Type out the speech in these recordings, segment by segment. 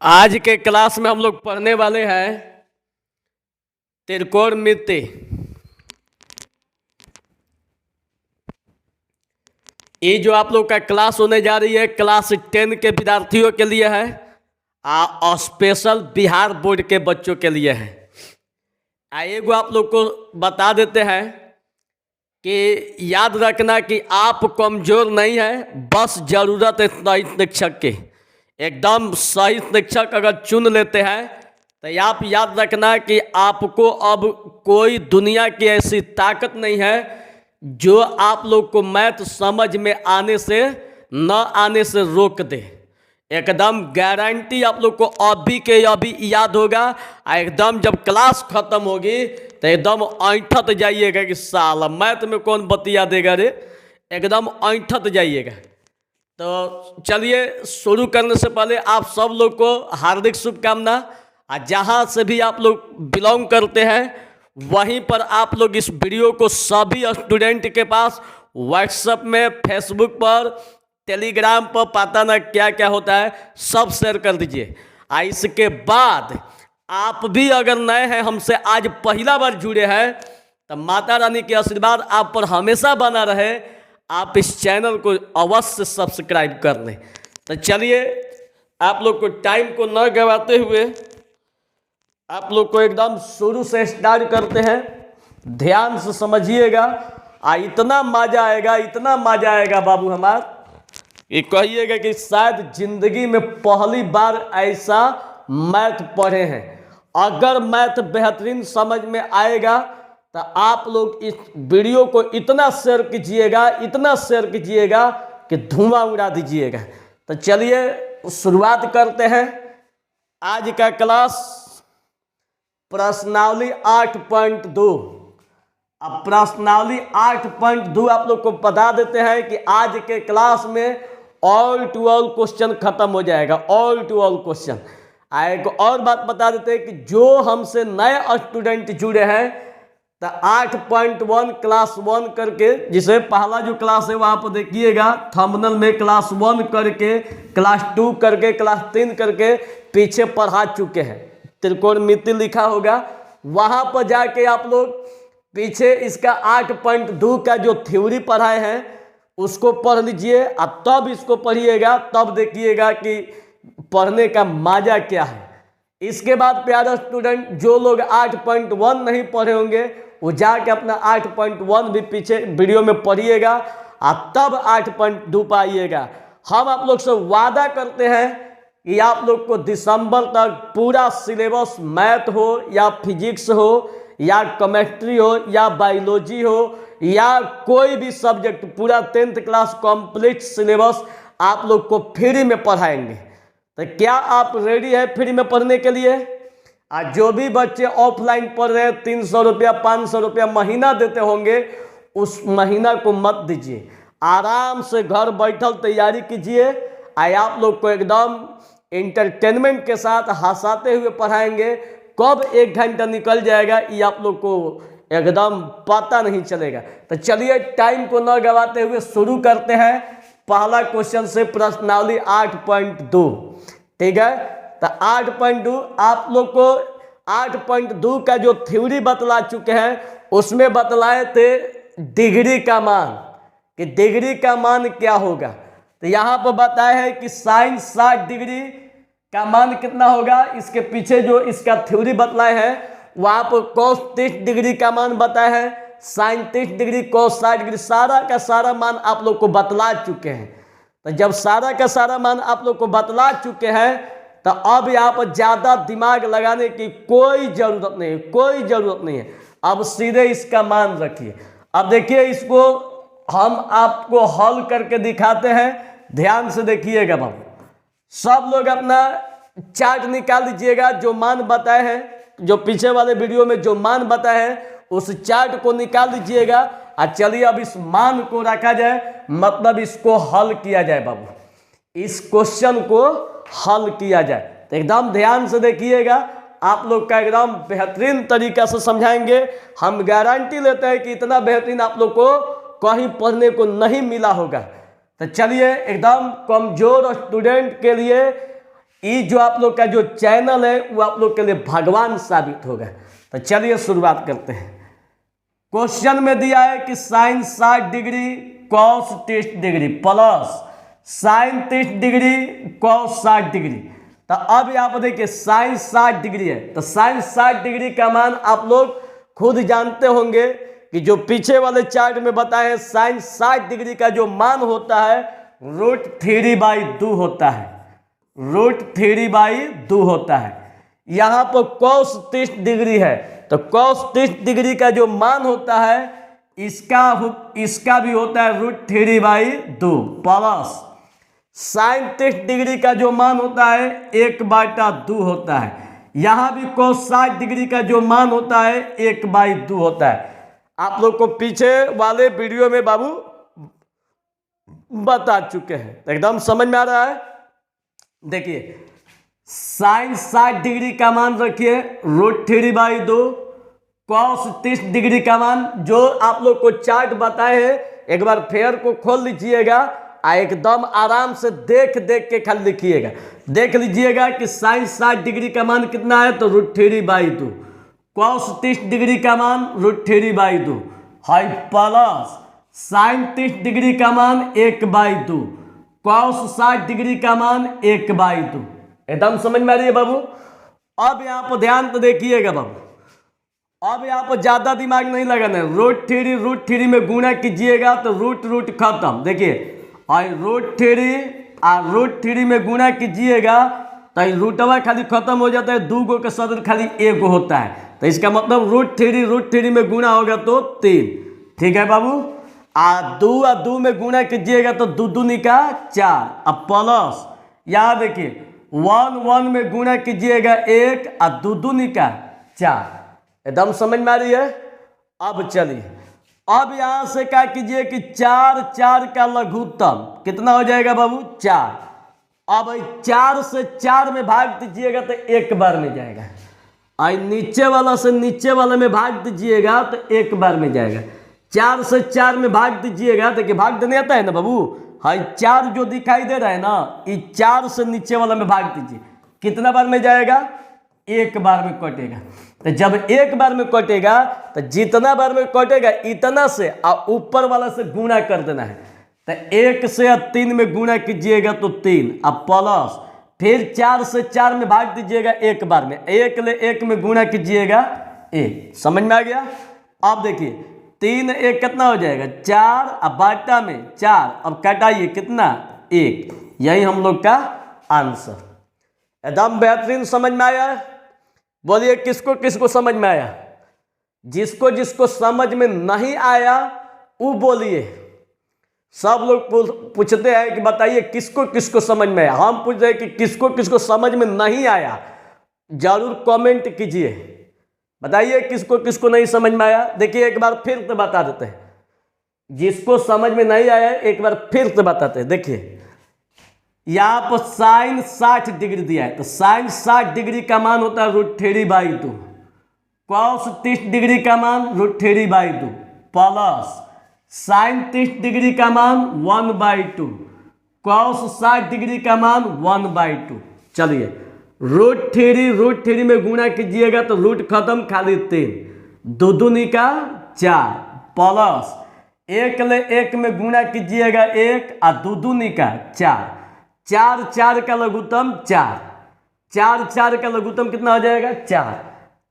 आज के क्लास में हम लोग पढ़ने वाले हैं त्रिकोणमिति। ये जो आप लोग का क्लास होने जा रही है क्लास 10 के विद्यार्थियों के लिए है और स्पेशल बिहार बोर्ड के बच्चों के लिए है। एगो आप लोग को बता देते हैं कि याद रखना कि आप कमज़ोर नहीं है, बस ज़रूरत है सही शिक्षक की। एकदम सही शिक्षक अगर चुन लेते हैं तो आप याद रखना कि आपको अब कोई दुनिया की ऐसी ताकत नहीं है जो आप लोग को मैथ समझ में आने से न आने से रोक दे। एकदम गारंटी आप लोग को अभी के अभी याद होगा। एकदम जब क्लास खत्म होगी तो एकदम ऐंठत जाइएगा कि साला मैथ में कौन बतिया देगा रे, एकदम ऐंठत जाइएगा। तो चलिए शुरू करने से पहले आप सब लोग को हार्दिक शुभकामना। और जहाँ से भी आप लोग बिलोंग करते हैं वहीं पर आप लोग इस वीडियो को सभी स्टूडेंट के पास व्हाट्सएप में, फेसबुक पर, टेलीग्राम पर, पता ना क्या क्या होता है, सब शेयर कर दीजिए। और इसके बाद आप भी अगर नए हैं, हमसे आज पहला बार जुड़े हैं, तो माता रानी के आशीर्वाद आप पर हमेशा बना रहे। आप इस चैनल को अवश्य सब्सक्राइब कर लें। तो चलिए आप लोग को टाइम को न गवाते हुए आप लोग को एकदम शुरू से स्टार्ट करते हैं। ध्यान से समझिएगा। इतना मजा आएगा, इतना मजा आएगा बाबू हमार, ये कहिएगा कि शायद जिंदगी में पहली बार ऐसा मैथ पढ़े हैं। अगर मैथ बेहतरीन समझ में आएगा तो आप लोग इस वीडियो को इतना शेयर कीजिएगा, इतना शेयर कीजिएगा कि धुआं उड़ा दीजिएगा। तो चलिए शुरुआत करते हैं आज का क्लास। प्रश्नावली 8.2। अब प्रश्नावली 8.2 आप लोग को बता देते हैं कि आज के क्लास में ऑल टू ऑल क्वेश्चन खत्म हो जाएगा। All to all question. एक और बात बता देते हैं कि जो हमसे नए स्टूडेंट जुड़े हैं तो 8.1 क्लास 1 करके, जिसे पहला जो क्लास है वहाँ पर देखिएगा थंबनेल में क्लास 1 करके, क्लास 2 करके, क्लास 3 करके पीछे पढ़ा चुके हैं। त्रिकोणमिति लिखा होगा, वहाँ पर जाके आप लोग पीछे इसका 8.2 का जो थ्योरी पढ़ाए हैं उसको पढ़ लीजिए और तब इसको पढ़िएगा, तब देखिएगा कि पढ़ने का मजा क्या है। इसके बाद प्यारा स्टूडेंट जो लोग 8.1 नहीं पढ़े होंगे वो जाके अपना 8.1 भी पीछे वीडियो में पढ़िएगा और तब 8.2 पाइएगा। हम आप लोग से वादा करते हैं कि आप लोग को दिसंबर तक पूरा सिलेबस, मैथ हो या फिजिक्स हो या केमिस्ट्री हो या बायोलॉजी हो या कोई भी सब्जेक्ट, पूरा 10th क्लास कंप्लीट सिलेबस आप लोग को फ्री में पढ़ाएंगे। तो क्या आप रेडी है फ्री में पढ़ने के लिए? आज जो भी बच्चे ऑफलाइन पढ़ रहे हैं 300 रुपया 500 रुपया महीना देते होंगे, उस महीना को मत दीजिए। आराम से घर बैठल तैयारी कीजिए। आप लोग को एकदम इंटरटेनमेंट के साथ हंसाते हुए पढ़ाएंगे। कब 1 घंटा निकल जाएगा ये आप लोग को एकदम पता नहीं चलेगा। तो चलिए टाइम को न गवाते हुए शुरू करते हैं पहला क्वेश्चन से, प्रश्नावली 8.2। ठीक है, तो 8.2 आप लोग को 8.2 का जो थ्योरी बतला चुके हैं उसमें बतलाए थे डिग्री का मान, कि डिग्री का मान क्या होगा। तो यहाँ पर बताया है कि साइन 60 डिग्री का मान कितना होगा। इसके पीछे जो इसका थ्योरी बतलाए हैं वहाँ पर cos 30 डिग्री का मान बताया है, साइन 30 डिग्री, cos 60 डिग्री, सारा का सारा मान आप लोग को बतला चुके हैं। तो जब सारा का सारा मान आप लोग को बतला चुके हैं तो अब यहाँ पर ज़्यादा दिमाग लगाने की कोई ज़रूरत नहीं है, कोई ज़रूरत नहीं है। अब सीधे इसका मान रखिए। अब देखिए इसको हम आपको हल करके दिखाते हैं, ध्यान से देखिएगा बाबू। सब लोग अपना चार्ट निकाल लीजिएगा। जो मान बताए हैं, जो पीछे वाले वीडियो में जो मान बताए हैं उस चार्ट को निकाल लीजिएगा। और चलिए अब इस मान को रखा जाए, मतलब इसको हल किया जाए बाबू, इस क्वेश्चन को हल किया जाए। तो एकदम ध्यान से देखिएगा, आप लोग का एकदम बेहतरीन तरीका से समझाएंगे। हम गारंटी लेते हैं कि इतना बेहतरीन आप लोग को कहीं पढ़ने को नहीं मिला होगा। तो चलिए एकदम कमजोर स्टूडेंट के लिए ये जो आप लोग का जो चैनल है वो आप लोग के लिए भगवान साबित होगा। तो चलिए शुरुआत करते हैं। क्वेश्चन में दिया है कि sine 60 degree cos 30 degree plus sine 30 degree cos 60 degree. तो अब यहाँ पर देखिए साइन 60 डिग्री है, तो साइन 60 डिग्री का मान आप लोग खुद जानते होंगे कि जो पीछे वाले चार्ट में बताए हैं साइन 60 डिग्री का जो मान होता है √3/2 होता है, √3/2 होता है। यहाँ पर cos 30 डिग्री है, तो cos 30 डिग्री का जो मान होता है इसका भी होता है √3/2 प्लस साइन 30 डिग्री का जो मान होता है 1/2 होता है। यहाँ भी cos 60 डिग्री का जो मान होता है 1/2 होता है। आप लोग को पीछे वाले वीडियो में बाबू बता चुके हैं, एकदम समझ में आ रहा है। देखिए साइन 60 डिग्री का मान रखिए √3/2, cos 30 डिग्री का मान जो आप लोग को चार्ट बताए हैं एक बार फेयर को खोल लीजिएगा, एकदम आराम से देख देख के खाली लिखिएगा। देख लीजिएगा कि साइन 60 डिग्री का मान कितना है, तो √3/2, cos 30 डिग्री का मान √3/2 है प्लस साइन 30 डिग्री का मान 1/2, cos 60 डिग्री का मान 1/2। एकदम समझ में आ रही है बाबू। अब यहाँ पर ध्यान तो देखिएगा बाबू, अब यहाँ पर ज्यादा दिमाग नहीं लगाना है। √3 में गुणा कीजिएगा तो रूट खत्म। देखिए √3 में गुणा कीजिएगा तो रूटवा खाली खत्म हो जाता है, 2 गो के सदर खाली 1 गो होता है। तो इसका मतलब √3 में गुणा होगा तो 3। ठीक है बाबू। 2 में गुणा कीजिएगा तो 2 दूनी का 4। अब प्लस यहाँ देखिए 1 में गुणा कीजिएगा 1 और 2 दूनी का 4। एकदम समझ में आ रही है। अब चलिए अब यहां से क्या कीजिए कि 4 का लघुत्तम कितना हो जाएगा बाबू 4। अब 4 से 4 में भाग दीजिएगा तो एक बार में जाएगा, और नीचे वाला से नीचे वाले में भाग दीजिएगा तो एक बार में जाएगा। 4 से 4 में भाग दीजिएगा, देखिए भाग देने आता है ना बाबू, हाई 4 जो दिखाई दे रहा है ना, ये 4 से नीचे वाला में भाग दीजिए, कितना बार में जाएगा, एक बार में कटेगा। तो जब एक बार में कटेगा तो जितना बार में कटेगा इतना से और ऊपर वाला से गुणा कर देना है। तो 1 से 3 में गुणा कीजिएगा तो 3, अब प्लस फिर 4 से 4 में भाग दीजिएगा एक बार में, 1 में गुणा कीजिएगा 1। समझ में आ गया। अब देखिए 3 1 कितना हो जाएगा 4, अब बाटा में 4, अब कटाइए कितना 1। यही हम लोग का आंसर। एकदम बेहतरीन समझ में आया। बोलिए किसको किसको समझ में आया। जिसको जिसको समझ में नहीं आया वो बोलिए। सब लोग पूछते हैं कि बताइए किसको किसको समझ में आया। हम पूछ रहे हैं कि किसको किसको समझ में नहीं आया, जरूर कमेंट कीजिए, बताइए किसको किसको नहीं समझ में आया। देखिए एक बार फिर से बता देते हैं, जिसको समझ में नहीं आया एक बार फिर से बताते हैं। देखिए यहाँ पर साइन 60 डिग्री दिया है, तो साइन 60 डिग्री का मान होता है √3/2, cos 30 डिग्री का मान √3/2 प्लस साइन 30 डिग्री का मान 1/2, cos 60 डिग्री का मान 1/2। चलिए √3 में गुणा कीजिएगा तो रूट खत्म, खाली 3, 2 दूनी का 4 प्लस 1 में गुणा कीजिएगा 1 और 2 दूनी का 4, 4 का लघुत्तम 4 का लघुत्तम कितना हो जाएगा 4।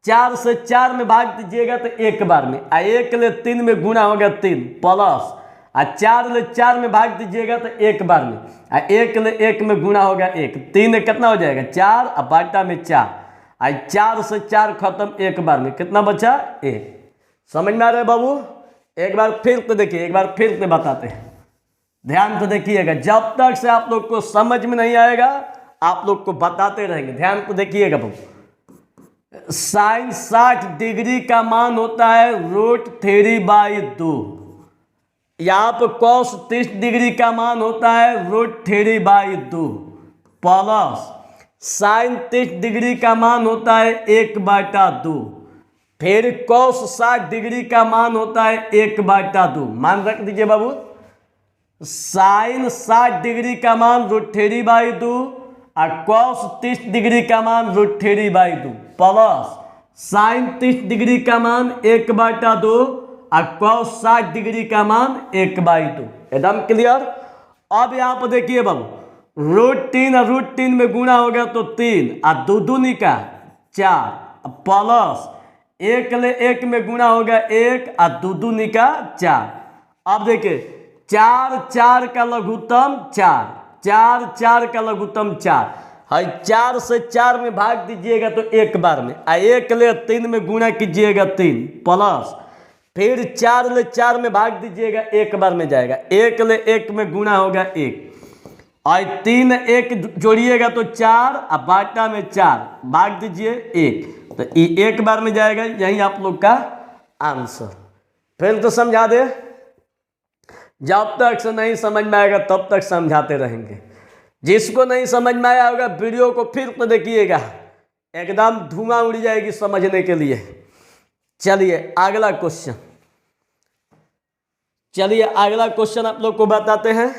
4 से 4 में भाग दीजिएगा तो एक बार में, 1 में गुणा होगा 3 प्लस 4 में भाग दीजिएगा तो एक बार में, 1 में गुणा होगा 1, 3 कितना हो जाएगा 4 और बाटा में 4, 4 से 4 खत्म, एक बार में कितना बचा 1। समझ में आ रहा है बाबू। एक बार फिर तो देखिए, एक बार फिर से बताते हैं, ध्यान तो देखिएगा। जब तक से आप लोग को समझ में नहीं आएगा आप लोग को बताते रहेंगे, ध्यान तो देखिएगा बाबू। साइन 60 डिग्री का मान होता है √3/2, यहाँ पर cos 30 डिग्री का मान होता है √3/2 प्लस साइन 30 डिग्री का मान होता है 1/2, फिर cos 60 डिग्री का मान होता है 1/2। मान रख दीजिए बाबू, साइन 60 डिग्री का मान √3/2 और cos 30 डिग्री का मान √3/2 प्लस sin 30 डिग्री का मान 1/2 और cos 60 डिग्री का मान 1/2। एकदम क्लियर। अब यहाँ पर देखिए बाबू √3 और √3 में गुणा हो गया तो 3 और 2 दूनी का 4 प्लस 1 ले 1 में गुणा हो गया 1 और 2 दूनी का 4। अब देखिए 4 4 का लघुत्तम 4, 4 4 का लघुत्तम 4 है। 4 से 4 में भाग दीजिएगा तो एक बार में, 1 ले 3 में गुणा कीजिएगा 3 प्लस फिर 4 ले 4 में भाग दीजिएगा एक बार में जाएगा, 1 ले 1 में गुणा होगा 1 और 3 1 जोड़िएगा तो 4 और बाटा में 4 भाग दीजिए 1 तो ये एक बार में जाएगा। यही आप लोग का आंसर। फिर तो समझा दे, जब तक से नहीं समझ में आएगा तब तक समझाते रहेंगे। जिसको नहीं समझ में आया होगा वीडियो को फिर तो देखिएगा, एकदम धुआं उड़ जाएगी समझने के लिए। चलिए अगला क्वेश्चन, चलिए अगला क्वेश्चन आप लोग को बताते हैं।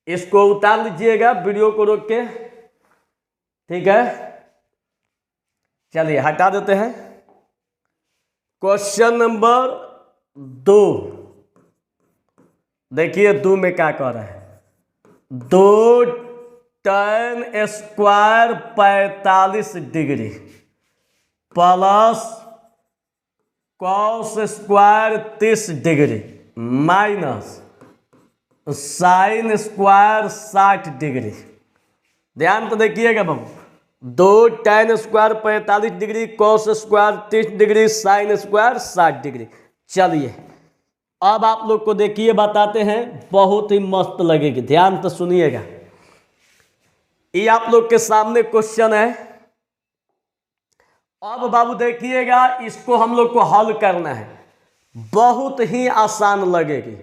इसको उतार लीजिएगा वीडियो को रोक के, ठीक है। चलिए हटा देते हैं। क्वेश्चन नंबर 2 देखिए 2 में क्या कह रहा है। 2 tan square 45 degree plus cos square 30 degree minus sin square 60 degree. ध्यान तो देखिएगा बाबू, 2 tan square 45 degree, cos square 30 degree, sin square 60 degree. चलिए अब आप लोग को देखिए बताते हैं, बहुत ही मस्त लगेगी। ध्यान तो सुनिएगा, ये आप लोग के सामने क्वेश्चन है। अब बाबू देखिएगा, इसको हम लोग को हल करना है। बहुत ही आसान लगेगी।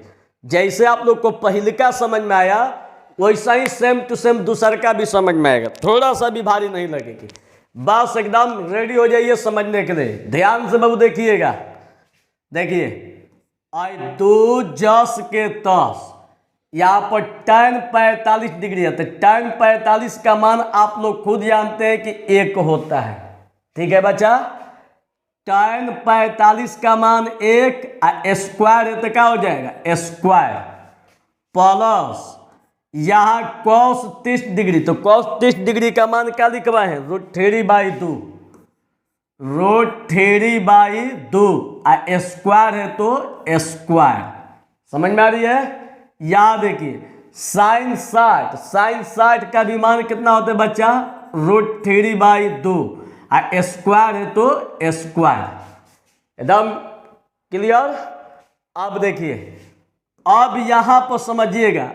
जैसे आप लोग को पहले का समझ में आया वैसा ही सेम टू सेम दूसर का भी समझ में आएगा, थोड़ा सा भी भारी नहीं लगेगी। बस एकदम रेडी हो जाइए समझने के लिए। ध्यान से बाबू देखिएगा, देखिए आई 2 जस के 10 यहाँ पर tan 45 डिग्री है तो tan 45 का मान आप लोग खुद जानते हैं कि 1 होता है, ठीक है बच्चा। tan 45 का मान 1 स्क्वायर है तो क्या हो जाएगा स्क्वायर प्लस यहाँ cos 30 डिग्री, तो cos 30 डिग्री का मान क्या लिखवाए हैं √3/2, √3/2 स्क्वायर है तो स्क्वायर। समझ में आ रही है। यहाँ देखिए sin 60 का भी मान कितना होता है बच्चा √3/2 स्क्वायर है तो स्क्वायर। एकदम क्लियर। अब देखिए, अब यहाँ पर समझिएगा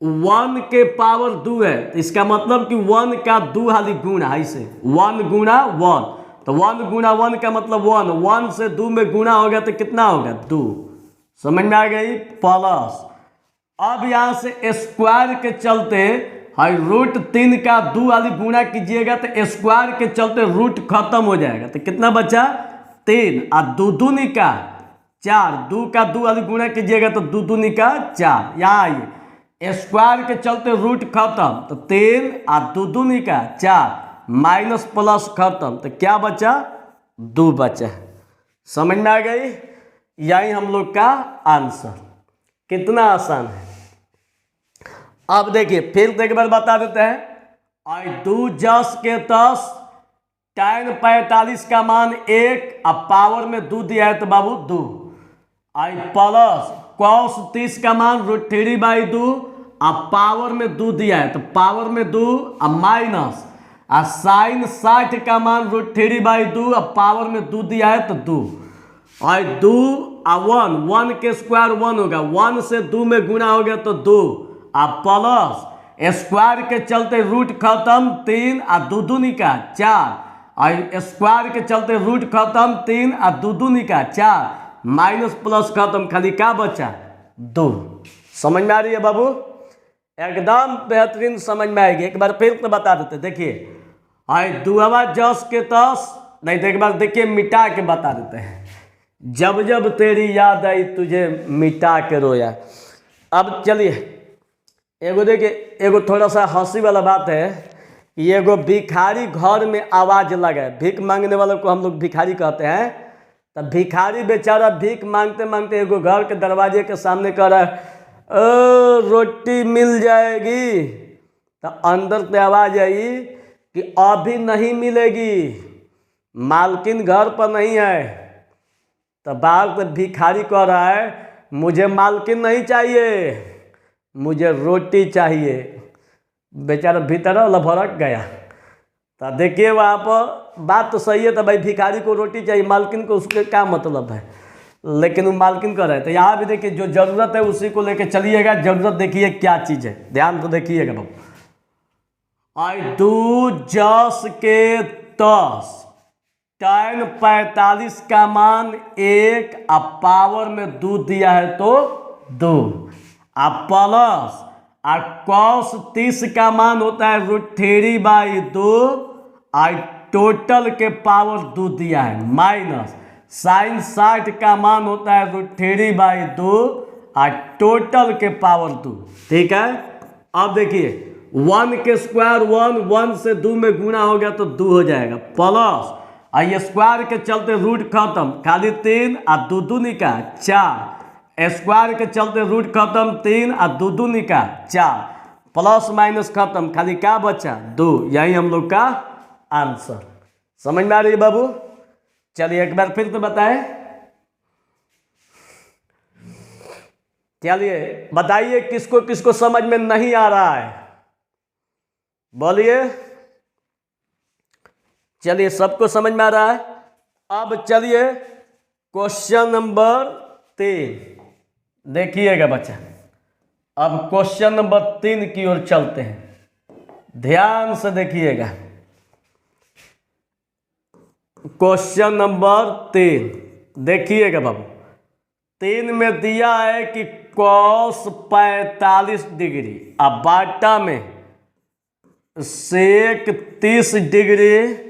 1 के पावर 2 है तो इसका मतलब कि 1 का 2 हाली गुणा है, इसे 1 गुणा 1 तो 1 गुणा 1 का मतलब 1 से 2 में गुणा होगा तो कितना होगा 2। समझ में आ गई। प्लस अब यहाँ से स्क्वायर के चलते हाई √3 का 2 वाली गुणा कीजिएगा तो स्क्वायर के चलते रूट खत्म हो जाएगा तो कितना बचा 3 और 2 दूनी का 4, 2 का 2 वाली गुणा कीजिएगा तो 2 दूनी का 4। यहाँ आइए स्क्वायर के चलते रूट खत्म तो 3 और 2 दूनी का 4 माइनस प्लस खत्म तो क्या बचा 2 बचा। समझ में आ गई। यही हम लोग का आंसर। कितना आसान है। अब देखिए फिर एक बार बता देते हैं। आई 2 जस के 10 tan 45 का मान 1 अब पावर में 2 दिया है तो बाबू 2 आई प्लस cos 30 का मान √3/2 अब पावर में 2 दिया है तो पावर में 2 अब माइनस sin 60 का मान √3/2 अब पावर में 2 दिया है तो 2 और 2 और 1 के स्क्वायर 1 होगा, 1 से 2 में गुणा हो गया तो 2 अब प्लस स्क्वायर के चलते रूट खत्म 3 और 2 दूनी का 4 और स्क्वायर के चलते रूट खत्म 3 और 2 दूनी का 4 माइनस प्लस खत्म खाली क्या बचा 2। समझ में आ रही है बाबू। एकदम बेहतरीन समझ में आएगी। एक बार फिर तो बता देते। देखिए आई 2 जस के 10 नहीं तो एक बार देखिए मिटा के बता देते हैं। जब जब तेरी याद आई तुझे मिटा के रोया। अब चलिए एगो देखिए, एगो थोड़ा सा हंसी वाला बात है कि एगो भिखारी घर में आवाज लगे, भीख मांगने वालों को हम लोग भिखारी कहते हैं। तब भिखारी बेचारा भीख मांगते मांगते एगो घर के दरवाजे के सामने कह रहा है, रोटी मिल जाएगी। तो अंदर से आवाज आई कि अभी नहीं मिलेगी, मालकिन घर पर नहीं है। तो बाहर से भिखारी कह रहा है, मुझे मालकिन नहीं चाहिए, मुझे रोटी चाहिए। बेचारा भीतर लभड़क गया। तो देखिए वहाँ पर बात तो सही है, तो भाई भिखारी को रोटी चाहिए, मालकिन को उसके क्या मतलब है, लेकिन वो मालकिन कर रहे थे। यहाँ भी देखिए जो जरूरत है उसी को लेके चलिएगा। जरूरत देखिए क्या चीज़ है, ध्यान तो देखिएगा बाबू। आई डू जस के 10 tan 45 का मान 1, अब पावर में 2 दिया है तो 2, अब प्लस और cos 30 का मान होता है √3/2, और टोटल के पावर 2 दिया है, माइनस sin 60 का मान होता है √3/2 और टोटल के पावर 2। ठीक है, अब देखिए 1 के स्क्वायर 1 से 2 में गुणा हो गया तो 2 हो जाएगा, प्लस और ये स्क्वायर के चलते रूट खत्म, खाली 3 और 2 2 निका 4, स्क्वायर के चलते रूट खत्म 3 और 2 2 निका 4, प्लस माइनस खत्म, खाली क्या बचा 2। यही हम लोग का आंसर। समझ में आ रही है बाबू? चलिए एक बार फिर तो बताएं, चलिए बताइए किसको किसको समझ में नहीं आ रहा है, बोलिए। चलिए सबको समझ में आ रहा है। अब चलिए क्वेश्चन नंबर 3 देखिएगा बच्चा। अब क्वेश्चन नंबर 3 की ओर चलते हैं, ध्यान से देखिएगा। क्वेश्चन नंबर 3 देखिएगा बाबू। 3 में दिया है कि cos 45 डिग्री, अब बाटा में sec 30 डिग्री,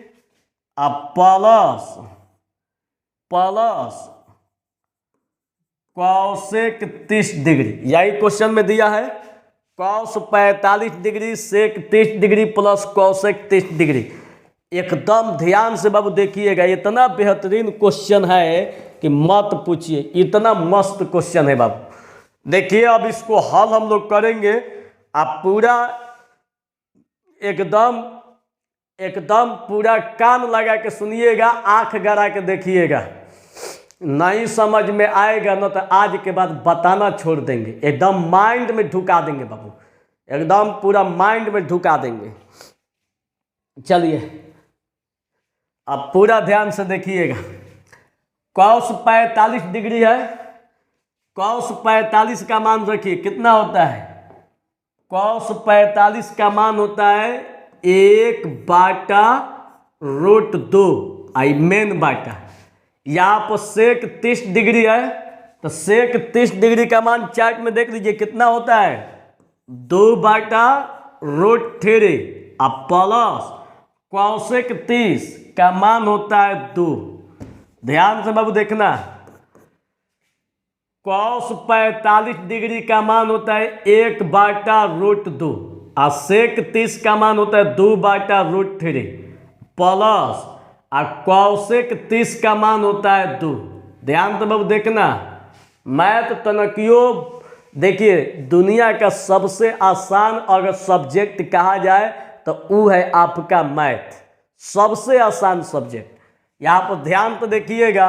अब प्लस cosec 30 डिग्री। यही क्वेश्चन में दिया है, cos 45 degree, sec 30 degree plus cosec 30 degree. एकदम ध्यान से बाबू देखिएगा, इतना बेहतरीन क्वेश्चन है कि मत पूछिए, इतना मस्त क्वेश्चन है बाबू। देखिए अब इसको हल हम लोग करेंगे, आप पूरा एकदम पूरा कान लगा के सुनिएगा, आंख गड़ा के देखिएगा। नहीं समझ में आएगा ना तो आज के बाद बताना छोड़ देंगे, एकदम माइंड में ढुका देंगे बाबू, एकदम पूरा माइंड में ढुका देंगे। चलिए अब पूरा ध्यान से देखिएगा। cos 45 डिग्री है, cos 45 का मान रखिए कितना होता है, cos 45 का मान होता है 1/√2, आई मेन बाटा। यहाँ पर sec 30 डिग्री है, तो sec 30 डिग्री का मान चार्ट में देख लीजिए कितना होता है 2/√3, अब प्लस cosec 30 का मान होता है 2। ध्यान से बाबू देखना, cos 45 डिग्री का मान होता है 1/√2 और sec 30 का मान होता है 2/√3 प्लस और cosec 30 का मान होता है 2। ध्यान से बाबू देखना, मैथ तनकियो देखिए दुनिया का सबसे आसान अगर सब्जेक्ट कहा जाए तो वो है आपका मैथ, सबसे आसान सब्जेक्ट। यहाँ पर ध्यान तो देखिएगा,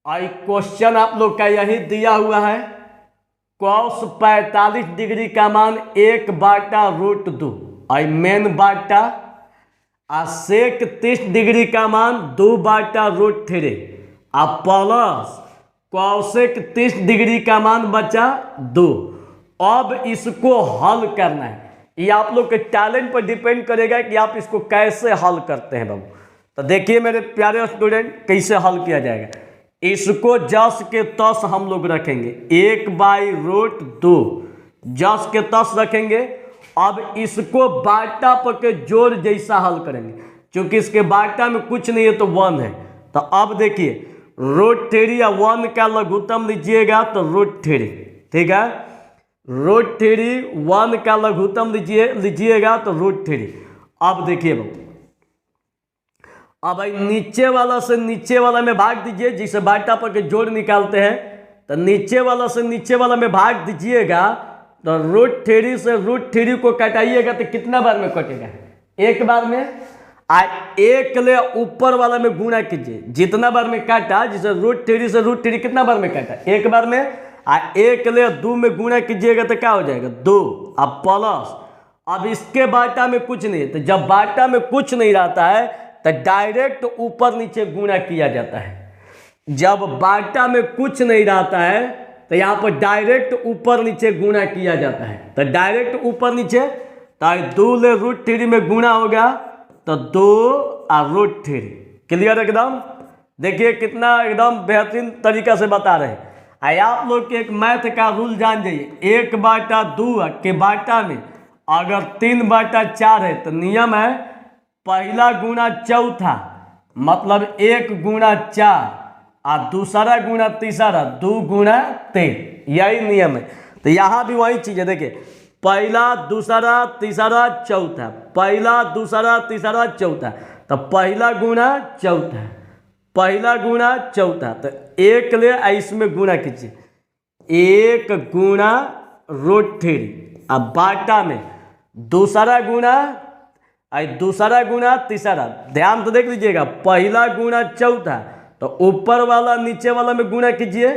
आई क्वेश्चन आप लोग का यही दिया हुआ है, cos 45 डिग्री का मान 1/√2, आई मेन बाटा, और sec 30 डिग्री का मान 2/√3, और प्लस cosec 30 डिग्री का मान बचा 2। अब इसको हल करना है, ये आप लोग के टैलेंट पर डिपेंड करेगा कि आप इसको कैसे हल करते हैं बाबू। तो देखिए मेरे प्यारे स्टूडेंट कैसे हल किया जाएगा। इसको जस के तस हम लोग रखेंगे, 1/√2 जस के तस रखेंगे। अब इसको बाटा पर के जोड़ जैसा हल करेंगे, क्योंकि इसके बाटा में कुछ नहीं है तो 1 है। तो अब देखिए √3 या 1 का लघुत्तम लीजिएगा तो √3, ठीक है, √3 1 का लघुत्तम लीजिएगा तो √3। अब देखिए बाबू, अब भाई नीचे वाला से नीचे वाला में भाग दीजिए, जिसे बाटा पर के जोड़ निकालते हैं, तो नीचे वाला से नीचे वाला में भाग दीजिएगा, तो √3 से √3 को कटाइएगा तो कितना बार में कटेगा? एक बार में। एक ले ऊपर वाला में गुणा कीजिए, जितना बार में काटा, जिसे √3 से √3 कितना बार में काटा? एक बार में। एक ले 2 में गुणा कीजिएगा तो क्या हो जाएगा? 2। अब प्लस, अब इसके बाटा में कुछ नहीं, तो जब बाटा में कुछ नहीं रहता है तो डायरेक्ट ऊपर नीचे गुणा किया जाता है। जब बाटा में कुछ नहीं रहता है तो यहाँ पर डायरेक्ट ऊपर नीचे गुणा किया जाता है। तो डायरेक्ट ऊपर नीचे, तो 2 ले √3 में गुणा होगा तो 2 और √3। क्लियर एकदम? देखिए कितना एकदम बेहतरीन तरीका से बता रहे हैं। आप लोग के एक मैथ का रूल जान जाइए, 1/2 के बाटा में अगर 3/4 है तो नियम है पहला गुणा चौथा, मतलब 1 गुणा 4 और दूसरा गुणा तीसरा 2 गुणा 3, यही नियम है। तो यहाँ भी वही चीज़ है। देखिए पहला दूसरा तीसरा चौथा, पहला दूसरा तीसरा चौथा, तो पहला गुणा चौथा, पहला गुणा चौथा, तो 1 ले इसमें गुणा कीजिए, 1 गुणा √3। अब बाटा में दूसरा गुणा दूसरा गुणा तीसरा, ध्यान तो देख लीजिएगा, पहला गुणा चौथा, तो ऊपर वाला नीचे वाला में गुणा कीजिए।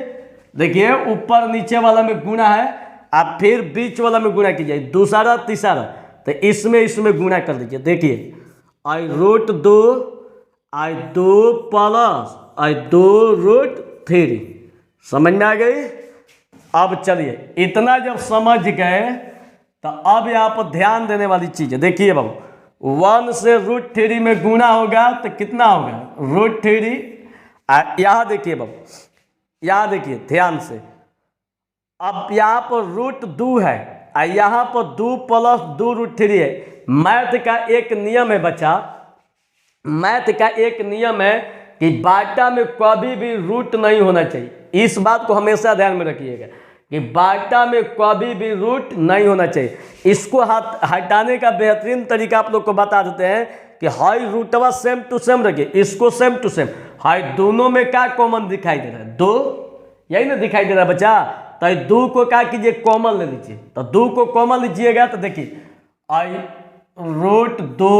देखिए ऊपर नीचे वाला में गुणा है, आप फिर बीच वाला में गुणा कीजिए, दूसरा तीसरा, तो इसमें गुणा कर दीजिए। देखिए √2 2 प्लस 2 √3, समझ में आ गई? अब चलिए, इतना जब समझ गए तो अब यहाँ पर ध्यान देने वाली चीज़ है। देखिए बाबू, 1 से √3 में गुणा होगा तो कितना होगा? √3। यहाँ देखिए बाबू, यहाँ देखिए ध्यान से, अब यहाँ पर √2 है और यहाँ पर 2 प्लस 2 √3 है। मैथ का एक नियम है बच्चा, मैथ का एक नियम है कि बाटा में कभी भी रूट नहीं होना चाहिए। इस बात को हमेशा ध्यान में रखिएगा कि बाटा में कभी भी रूट नहीं होना चाहिए। इसको हटाने का बेहतरीन तरीका आप लोग को बता देते हैं कि हाई रूटवा सेम टू सेम रखिए, इसको सेम टू सेम। हाई दोनों में क्या कॉमन दिखाई दे रहा है? 2, यही ना दिखाई दे रहा है बच्चा। तो 2 को क्या कीजिए? कॉमन ले लीजिए। तो 2 को कॉमन लीजिएगा तो देखिए √2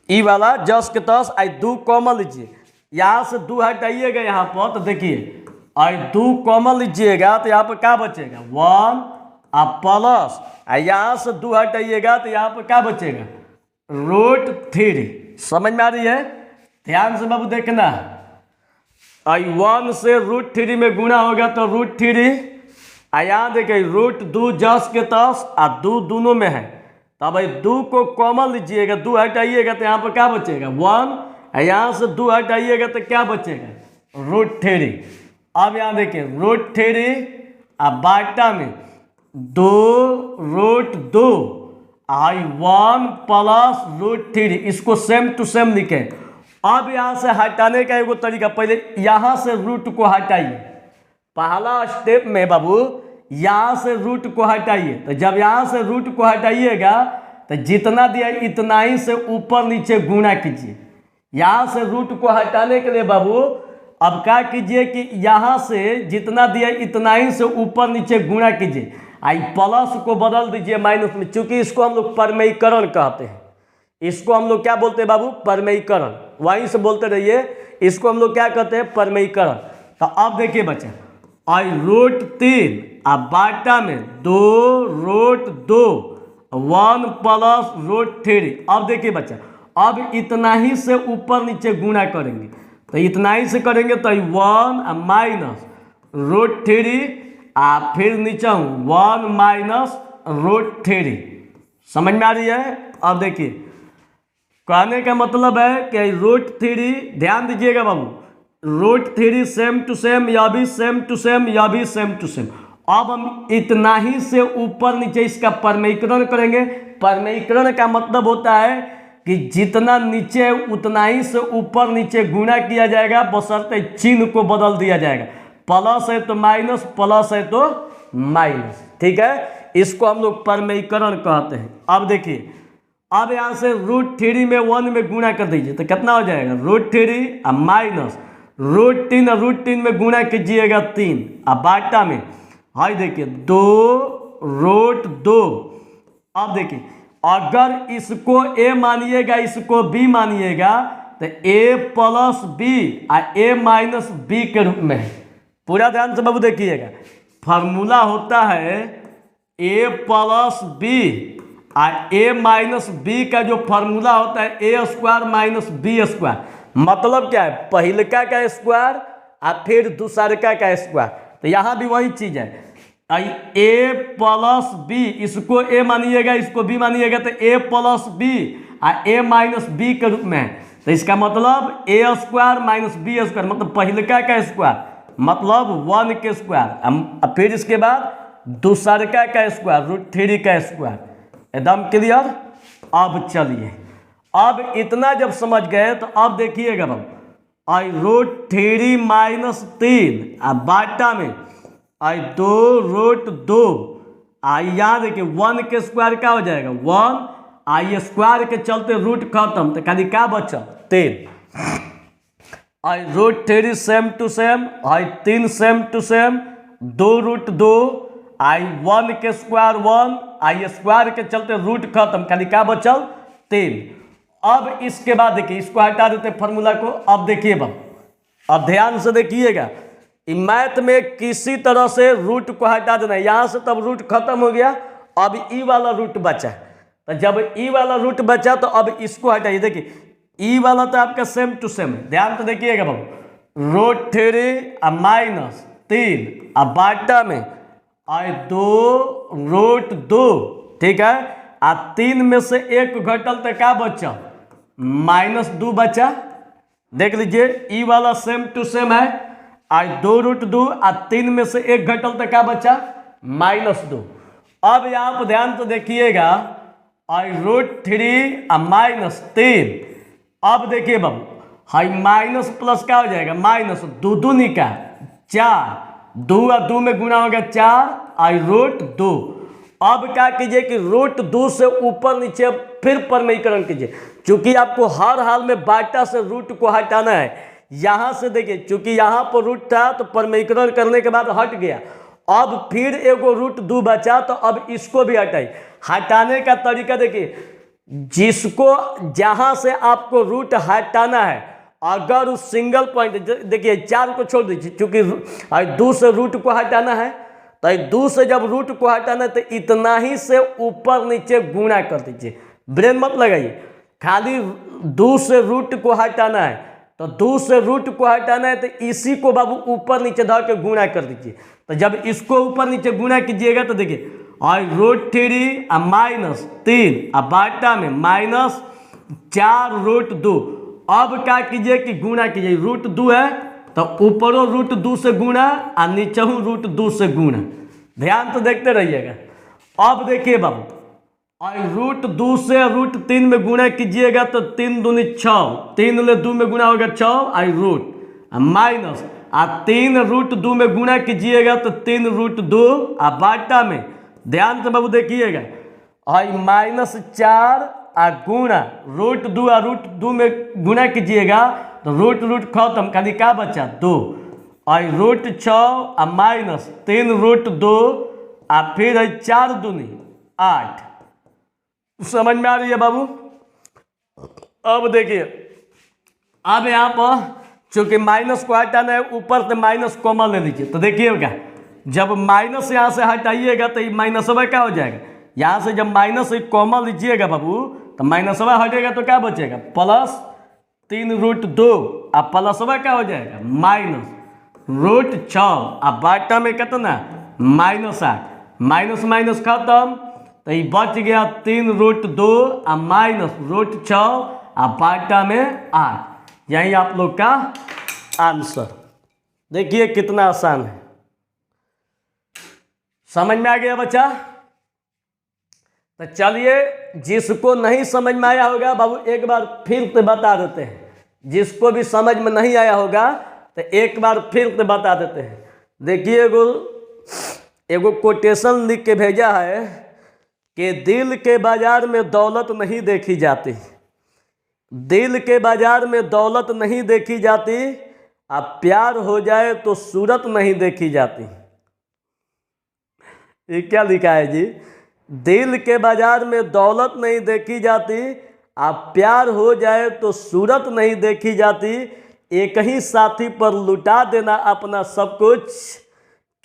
ई वाला जस के तस 2 कॉमन लीजिए, यहाँ से 2 हटाइएगा यहाँ पर, तो देखिए 2 कॉमन लीजिएगा तो यहाँ पर क्या बचेगा? 1 और प्लस, यहाँ से 2 हटाइएगा तो यहाँ पर क्या बचेगा? √3। समझ में आ रही है? ध्यान से बाबू देखना, 1 से √3 में गुणा होगा तो √3, यहाँ देखिए √2 जस के तस और 2 दोनों में है, तो भाई 2 को कॉमन लीजिएगा, 2 हटाइएगा तो यहाँ पर क्या बचेगा? 1, यहाँ से 2 हटाइएगा तो क्या बचेगा? √3। अब यहाँ देखिए √3 और बाटा में 2 √2 1 प्लस √3, इसको सेम टू सेम लिखें। अब यहाँ से हटाने का एगो तरीका, पहले यहाँ से रूट को हटाइए। पहला स्टेप में बाबू यहाँ से रूट को हटाइए, तो जब यहाँ से रूट को हटाइएगा तो जितना दिया इतना ही से ऊपर नीचे गुणा कीजिए। यहाँ से रूट को हटाने के लिए बाबू अब क्या कीजिए कि यहाँ से जितना दिया इतना ही से ऊपर नीचे गुणा कीजिए, प्लस को बदल दीजिए माइनस में, चूंकि इसको हम लोग परमेयीकरण कहते हैं। इसको हम लोग क्या बोलते हैं बाबू? परमेयीकरण। वहीं से बोलते रहिए, इसको हम लोग क्या कहते हैं? परमेयीकरण। तो अब देखिए बच्चा, √3 अब बाटा में 2 √2 1 प्लस √3। अब देखिए बच्चा, अब इतना ही से ऊपर नीचे गुणा करेंगे, तो इतना ही से करेंगे तो 1 माइनस √3 फिर नीचे 1 माइनस √3। समझ में आ रही है? अब देखिए कहने का मतलब है कि √3, ध्यान दीजिएगा बाबू, √3 सेम टू सेम, या भी सेम टू सेम, या भी सेम टू सेम। अब हम इतना ही से ऊपर नीचे इसका परमेयीकरण करेंगे। परमेयीकरण का मतलब होता है कि जितना नीचे उतना ही से ऊपर नीचे गुणा किया जाएगा, बशर्ते चिन्ह को बदल दिया जाएगा। प्लस है तो माइनस, प्लस है तो माइनस, ठीक है? इसको हम लोग परमेयीकरण कहते हैं। अब देखिए अब यहाँ से √3 में 1 में गुणा कर दीजिए तो कितना हो जाएगा √3 और माइनस √3 और √3 में गुणा कीजिएगा 3 अब बाटा में हाई देखिए 2√2। अब देखिए अगर इसको a मानिएगा इसको b मानिएगा तो a प्लस बी और a माइनस बी के रूप में है। पूरा ध्यान से बाबू देखिएगा फार्मूला होता है a प्लस बी और a माइनस बी का जो फार्मूला होता है a² माइनस b²। मतलब क्या है पहिलका का स्क्वायर और फिर दूसरका का स्क्वायर। तो यहाँ भी वही चीज है a प्लस बी इसको a मानिएगा इसको b मानिएगा तो a प्लस बी और a माइनस बी के रूप में है। तो इसका मतलब a² माइनस b² मतलब पहिलका का स्क्वायर मतलब 1 के स्क्वायर फिर इसके बाद दूसरका का स्क्वायर √3 का स्क्वायर। एकदम क्लियर। अब चलिए अब इतना जब समझ गए तो अब देखिएगा बाबू √3 माइनस 3 अब बाटा में 2√2 यहाँ देखिए 1 के स्क्वायर क्या हो जाएगा 1 स्क्वायर के चलते रूट खत्म तो खाली क्या बचा 3 √3 same to same 3 same to same 2√2 1 के स्क्वायर 1 स्क्वायर के चलते रूट खत्म खाली क्या बचल 3। अब इसके बाद देखिए इसको हटा देते फार्मूला को। अब देखिए बाबू अब ध्यान से देखिएगा मैथ में किसी तरह से रूट को हटा देना है। यहाँ से तब रूट खत्म हो गया अब ई वाला रूट बचा तो जब ई वाला रूट बचा तो अब इसको हटाइए। देखिए ई वाला तो आपका सेम टू सेम है ध्यान तो देखिएगा बाबू √3 माइनस 3 अब बाटा में 2√2 ठीक है 3 में से 1 घटल तो क्या बचा -2 बचा। देख लीजिए ई वाला सेम टू सेम है 2√2 3 में से 1 घटल तो क्या बचा -2। अब यहाँ पर ध्यान से देखिएगा √3 माइनस 3 अब देखिए बाबू माइनस प्लस क्या हो जाएगा माइनस 2 दूनी का 4 2 और 2 में गुना हो गया 4 √2। अब क्या कीजिए कि √2 से ऊपर नीचे फिर परमीकरण कीजिए क्योंकि आपको हर हाल में बाटा से रूट को हटाना है। यहाँ से देखिए चूंकि यहाँ पर रूट था तो परमीकरण करने के बाद हट गया अब फिर एगो √2 बचा तो अब इसको भी हटाइए। हटाने का तरीका देखिए जिसको जहाँ से आपको रूट हटाना है अगर उस सिंगल पॉइंट देखिए 4 को छोड़ दीजिए क्योंकि 2 से रूट को हटाना है तो 2 से जब रूट को हटाना है तो इतना ही से ऊपर नीचे गुणा कर दीजिए। ब्रेन मत लगाइए खाली 2 से रूट को हटाना है तो 2 से रूट को हटाना है तो इसी को बाबू ऊपर नीचे धर के गुणा कर दीजिए। तो जब इसको ऊपर नीचे गुणा कीजिएगा तो देखिए √3 माइनस 3 बाटा में -4√2। अब क्या कीजिए कि गुणा कीजिए √2 है तो ऊपरों √2 से गुणा और नीचे √2 से गुणा। ध्यान तो देखते रहिएगा। अब देखिए बाबू √2 से √3 में गुणा कीजिएगा तो 3 दूनी 6 3 ले 2 में गुणा होगा 6 रूट माइनस 3 √2 में गुणा कीजिएगा तो 3√2 बाटा में ध्यान से बाबू देखिएगा -4 गुणा √2 और √2 में गुणा कीजिएगा तो रूट खत्म खाली क्या बचा 2 √6 माइनस 3√2 फिर 4 दूनी 8। समझ में आ रही है बाबू। अब देखिए अब यहाँ पर चूंकि माइनस को हटाना है ऊपर से माइनस कॉमन ले लीजिए तो देखिएगा जब माइनस यहाँ से हटाइएगा तो माइनसवा क्या हो जाएगा यहाँ से जब माइनस कॉमन लीजिएगा बाबू तो माइनसवा हटेगा तो क्या बचेगा +3√2 प्लसवा क्या हो जाएगा -√6 बाटा में कितना -8 माइनस खत्म तो ये बच गया 3√2 -√6 बाटा में 8। यही आप लोग का आंसर। देखिए कितना आसान है। समझ में आ गया बच्चा। तो चलिए जिसको नहीं समझ में आया होगा बाबू एक बार फिर से बता देते हैं। जिसको भी समझ में नहीं आया होगा तो एक बार फिर से बता देते हैं। देखिए एगो कोटेशन लिख के भेजा है कि दिल के बाजार में दौलत नहीं देखी जाती, दिल के बाजार में दौलत नहीं देखी जाती, अब प्यार हो जाए तो सूरत नहीं देखी जाती। ये क्या लिखा है जी? दिल के बाजार में दौलत नहीं देखी जाती, अब प्यार हो जाए तो सूरत नहीं देखी जाती। एक ही साथी पर लुटा देना अपना सब कुछ,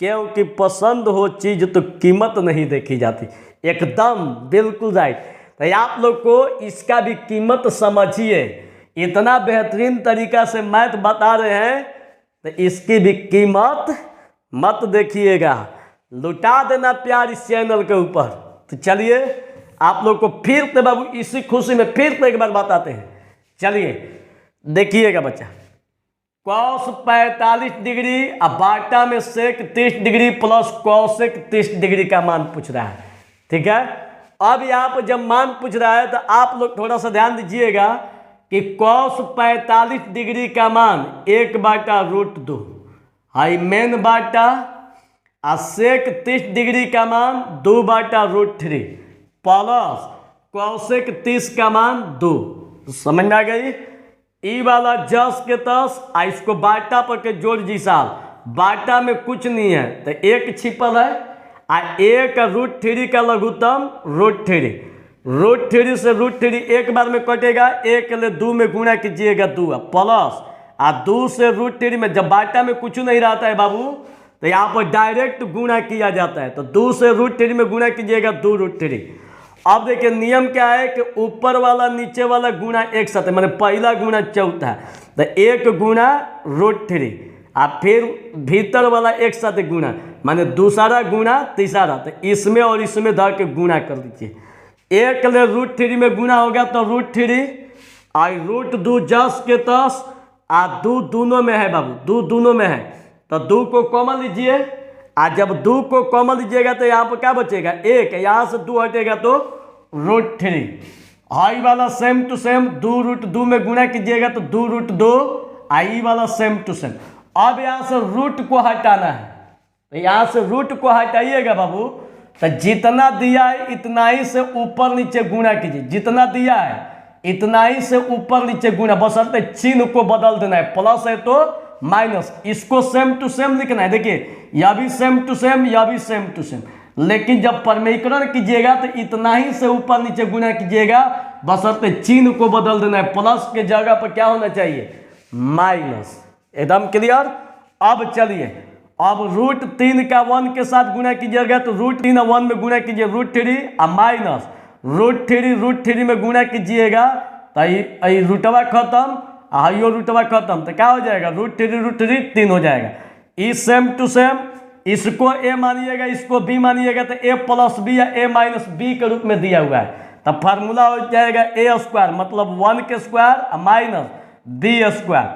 क्योंकि पसंद हो चीज तो कीमत नहीं देखी जाती। एकदम बिल्कुल राइट। तो आप लोग को इसका भी कीमत समझिए, इतना बेहतरीन तरीका से मैथ बता रहे हैं तो इसकी भी कीमत मत देखिएगा। लुटा देना प्यार इस चैनल के ऊपर। तो चलिए आप लोग को फिर से बाबू इसी खुशी में फिर से एक बार बताते हैं। चलिए देखिएगा बच्चा, कॉस 45 डिग्री अब बाटा में sec 30 degree plus cosec 30 degree का मान पूछ रहा है। ठीक है, अब यहाँ पर जब मान पूछ रहा है तो आप लोग थोड़ा सा ध्यान दीजिएगा कि कॉस 45 डिग्री का मान 1/√2 हाई मेन बाटा और सेक 30 डिग्री का मान 2/√3 प्लस कॉसेक 30 का मान 2। समझ में आ गई? ई वाला जस के तस आ इसको बाटा पर के जोड़ जी साल, बाटा में कुछ नहीं है तो एक छिपल है आ एक √3 का लघुत्तम √3, √3 से √3 एक बार में कटेगा, एक ले 2 में गुणा कीजिएगा 2 प्लस आ 2 से √3 में जब बाटा में कुछ नहीं रहता है बाबू तो यहाँ पर डायरेक्ट गुणा किया जाता है, तो 2 से √3 में गुणा कीजिएगा 2√3। अब देखिए नियम क्या है कि ऊपर वाला नीचे वाला गुणा एक साथ है, मैंने पहला गुणा चौथा तो एक गुणा √3 और फिर भीतर वाला एक साथ गुणा माने दूसरा गुणा तीसरा, तो इसमें और इसमें धर के गुणा कर दीजिए। एक ले √3 में गुणा होगा तो √3 और √2 जस के तस आ 2 दोनों में है बाबू, 2 दोनों में है तो 2 को कॉमन लीजिए, आज जब 2 को कॉमन लीजिएगा तो यहाँ पर क्या बचेगा? 1, यहाँ से 2 हटेगा तो √3। आई वाला सेम टू सेम 2√2 में गुणा कीजिएगा तो 2√2, आई वाला सेम टू सेम। अब यहाँ से रूट को हटाना है तो यहाँ से रूट को हटाइएगा बाबू, तो जितना दिया है इतना ही से ऊपर नीचे गुणा कीजिए, जितना दिया है इतना ही से ऊपर नीचे गुणा, बशर्ते चिन्ह को बदल देना है, प्लस है तो माइनस, इसको सेम टू सेम लिखना है। देखिए यह भी सेम टू सेम, यह भी सेम टू सेम, लेकिन जब परमीकरण कीजिएगा तो इतना ही से ऊपर नीचे गुणा कीजिएगा, बशर्ते चिन्ह को बदल देना है, प्लस के जगह पर क्या होना चाहिए? माइनस। एकदम क्लियर? अब चलिए अब √3 का 1 के साथ गुणा कीजिएगा तो √3 1 में गुणा कीजिए √3 और माइनस √3 में गुणा कीजिएगा तो रूटवा खत्म हाइयो रूटवा खत्म, तो क्या हो जाएगा? √3 3 हो जाएगा। ई सेम टू सेम, इसको a मानिएगा इसको b मानिएगा तो a + b या a - b के रूप में दिया हुआ है, तो फार्मूला हो जाएगा a² मतलब 1 के स्क्वायर माइनस b²।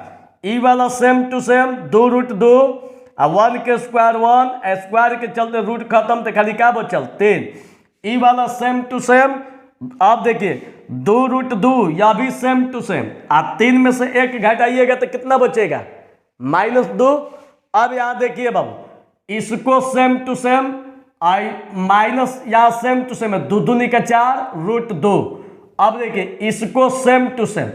ई वाला सेम टू सेम 2√2 और 1 के स्क्वायर 1, स्क्वायर के चलते रूट खत्म तो खाली क्या बचल? 3। ई वाला सेम टू सेम, आप देखिए 2√2 या भी सेम टू सेम, आप 3 में से 1 घटाइएगा तो कितना बचेगा? -2। अब यहाँ देखिए बाबू इसको same to same I minus या सेम टू सेम है, 2 दूनी का 4 √2। अब देखिए इसको सेम टू सेम